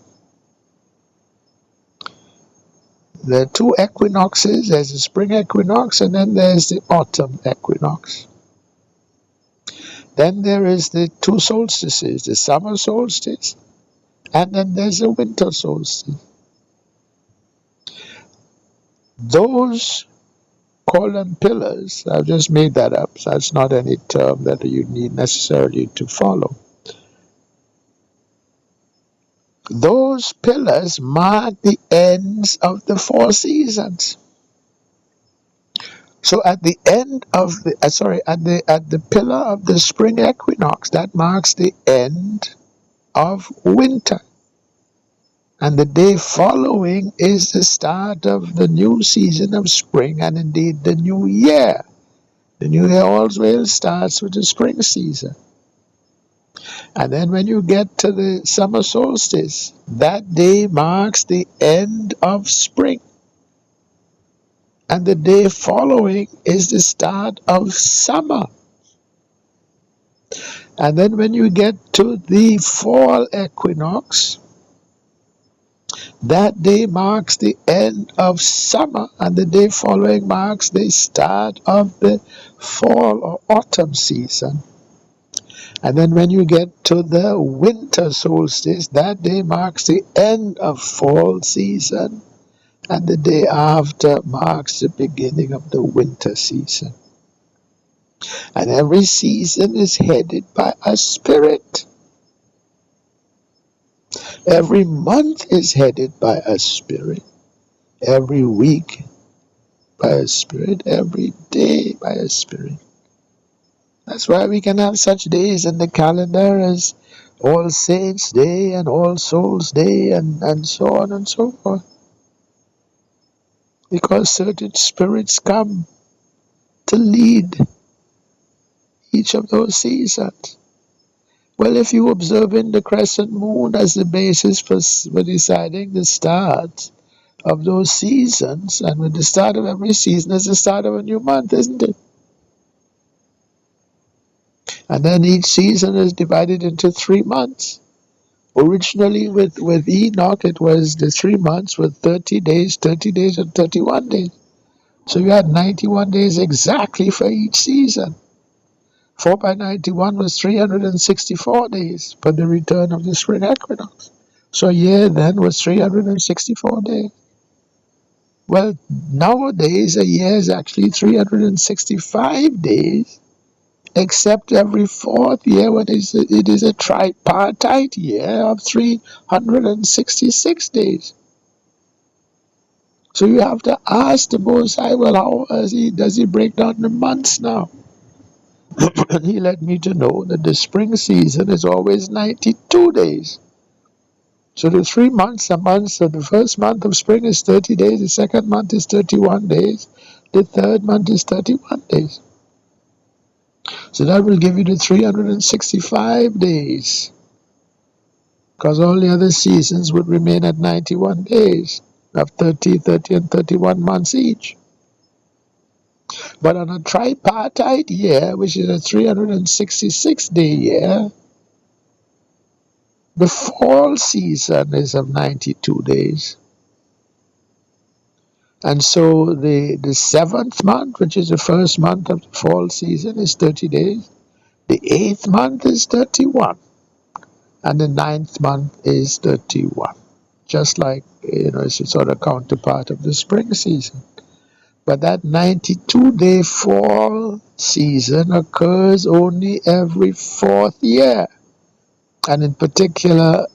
There are 2 equinoxes. There's the spring equinox, and then there's the autumn equinox. Then there is the 2 solstices, the summer solstice, and then there's the winter solstice. Those, call them pillars. I've just made that up, so that's not any term that you need necessarily to follow. Those pillars mark the ends of the 4 seasons. So at the end of the at the pillar of the spring equinox, that marks the end of winter. And the day following is the start of the new season of spring, and indeed the new year. The new year always starts with the spring season. And then when you get to the summer solstice, that day marks the end of spring. And the day following is the start of summer. And then when you get to the fall equinox, that day marks the end of summer, and the day following marks the start of the fall or autumn season. And then when you get to the winter solstice, that day marks the end of fall season, and the day after marks the beginning of the winter season. And every season is headed by a spirit. Every month is headed by a spirit. Every week by a spirit. Every day by a spirit. That's why we can have such days in the calendar as All Saints' Day and All Souls' Day and so on and so forth. Because certain spirits come to lead each of those seasons. Well, if you observe in the crescent moon as the basis for deciding the start of those seasons, and with the start of every season is the start of a new month, isn't it? And then each season is divided into 3 months. Originally with Enoch, it was the 3 months with 30 days, and 31 days. So you had 91 days exactly for each season. 4 by 91 was 364 days for the return of the spring equinox. So a year then was 364 days. Well, nowadays a year is actually 365 days, except every 4th year when it is a tripartite year of 366 days. So you have to ask the Most High, well, how does he break down the months now? And he let me to know that the spring season is always 92 days. So the 3 months, so the first month of spring is 30 days, the second month is 31 days, the third month is 31 days. So that will give you the 365 days, because all the other seasons would remain at 91 days of 30, 30, and 31 months each. But on a tripartite year, which is a 366-day year, the fall season is of 92 days. And so the seventh month, which is the first month of the fall season, is 30 days. The eighth month is 31. And the ninth month is 31. Just like, it's a sort of counterpart of the spring season. But that 92-day fall season occurs only every fourth year. And in particular,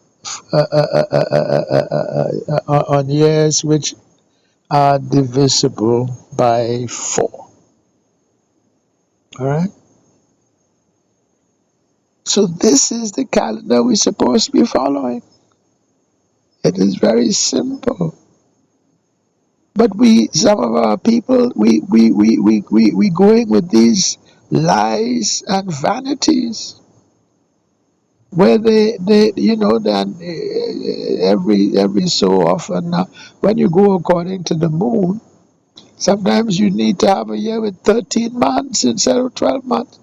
on years which are divisible by 4. All right? So this is the calendar we're supposed to be following. It is very simple. But some of our people, we going with these lies and vanities, where then every so often, when you go according to the moon, sometimes you need to have a year with 13 months instead of 12 months.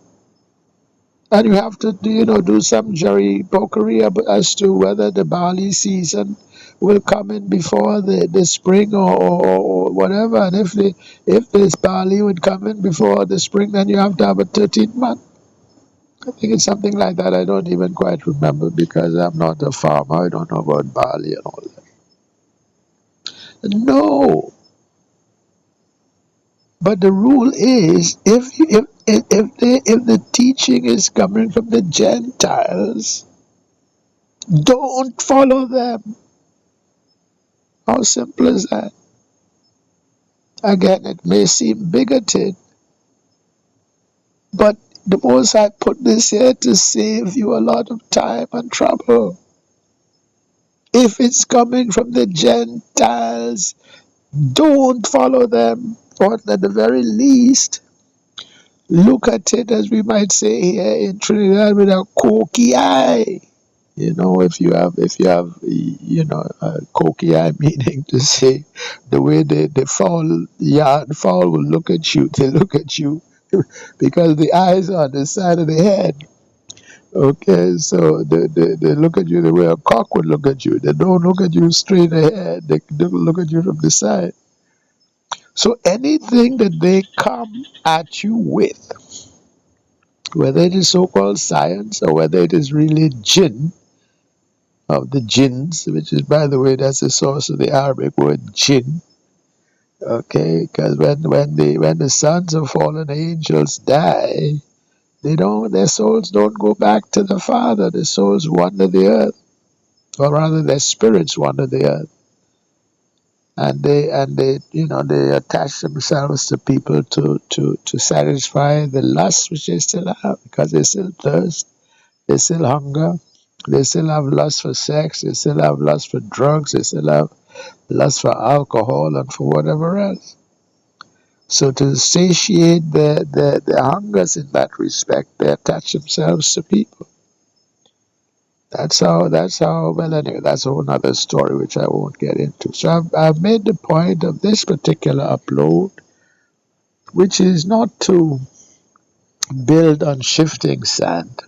And you have to do some jerry pokery as to whether the barley season will come in before the spring or whatever. And if this barley would come in before the spring, then you have to have a 13th month. I think it's something like that. I don't even quite remember because I'm not a farmer. I don't know about barley and all that. No. But the rule is, if the teaching is coming from the Gentiles, don't follow them. How simple is that? Again, it may seem bigoted, but the Most High put this here to save you a lot of time and trouble. If it's coming from the Gentiles, don't follow them, or at the very least, look at it, as we might say here in Trinidad, with a cocky eye. If you have a cocky eye, meaning to say the way the fowl will look at you, they look at you because the eyes are on the side of the head. Okay, so they look at you the way a cock would look at you. They don't look at you straight ahead, they look at you from the side. So anything that they come at you with, whether it is so-called science or whether it is really jinn, of the jinns, which is, by the way, that's the source of the Arabic word jinn. Okay, because when the sons of fallen angels die, their souls don't go back to the Father. The souls wander the earth, or rather, their spirits wander the earth, and they attach themselves to people to satisfy the lust which they still have, because they still thirst, they still hunger. They still have lust for sex, they still have lust for drugs, they still have lust for alcohol and for whatever else. So to satiate their hungers in that respect, they attach themselves to people. That's how, well, anyway, that's a whole other story which I won't get into. So I've made the point of this particular upload, which is not to build on shifting sand.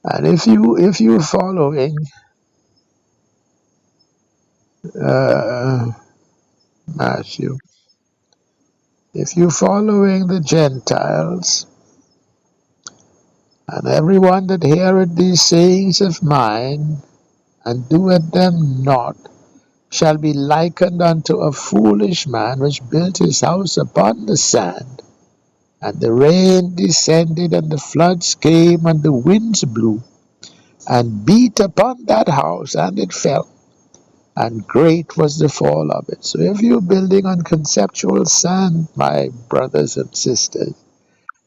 And if you're following Matthew, if you're following the Gentiles, and everyone that heareth these sayings of mine, and doeth them not, shall be likened unto a foolish man which built his house upon the sand. And the rain descended, and the floods came, and the winds blew, and beat upon that house, and it fell. And great was the fall of it. So if you're building on conceptual sand, my brothers and sisters,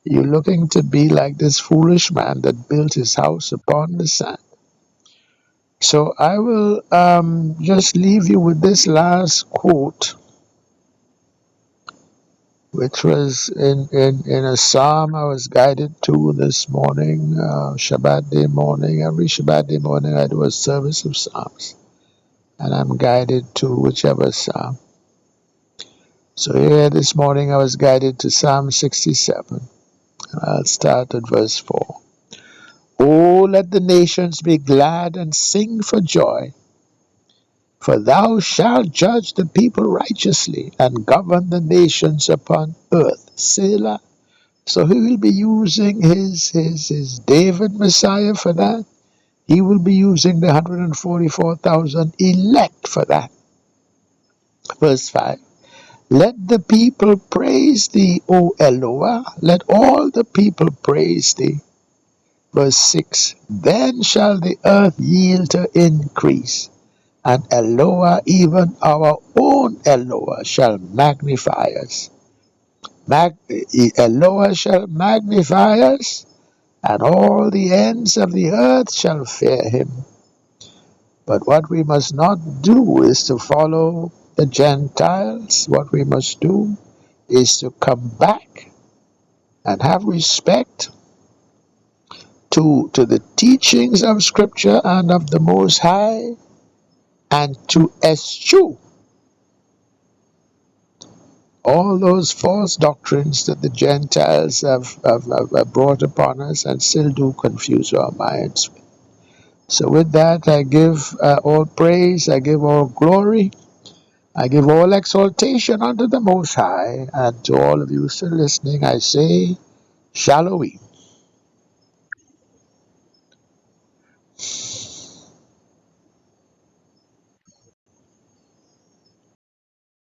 you're looking to be like this foolish man that built his house upon the sand. So I will just leave you with this last quote, which was in a psalm I was guided to this morning, Shabbat day morning. Every Shabbat day morning I do a service of psalms, and I'm guided to whichever psalm. So here this morning I was guided to Psalm 67. I'll start at verse 4. Oh, let the nations be glad and sing for joy, for thou shalt judge the people righteously and govern the nations upon earth. Selah. So he will be using his David Messiah for that. He will be using the 144,000 elect for that. Verse 5. Let the people praise thee, O Eloah. Let all the people praise thee. Verse 6. Then shall the earth yield her increase, and Eloah, even our own Eloah, shall magnify us. Eloah shall magnify us, and all the ends of the earth shall fear him. But what we must not do is to follow the Gentiles. What we must do is to come back and have respect to the teachings of Scripture and of the Most High, and to eschew all those false doctrines that the Gentiles have brought upon us and still do confuse our minds. So with that, I give all praise, I give all glory, I give all exaltation unto the Most High, and to all of you still listening, I say, Shalom.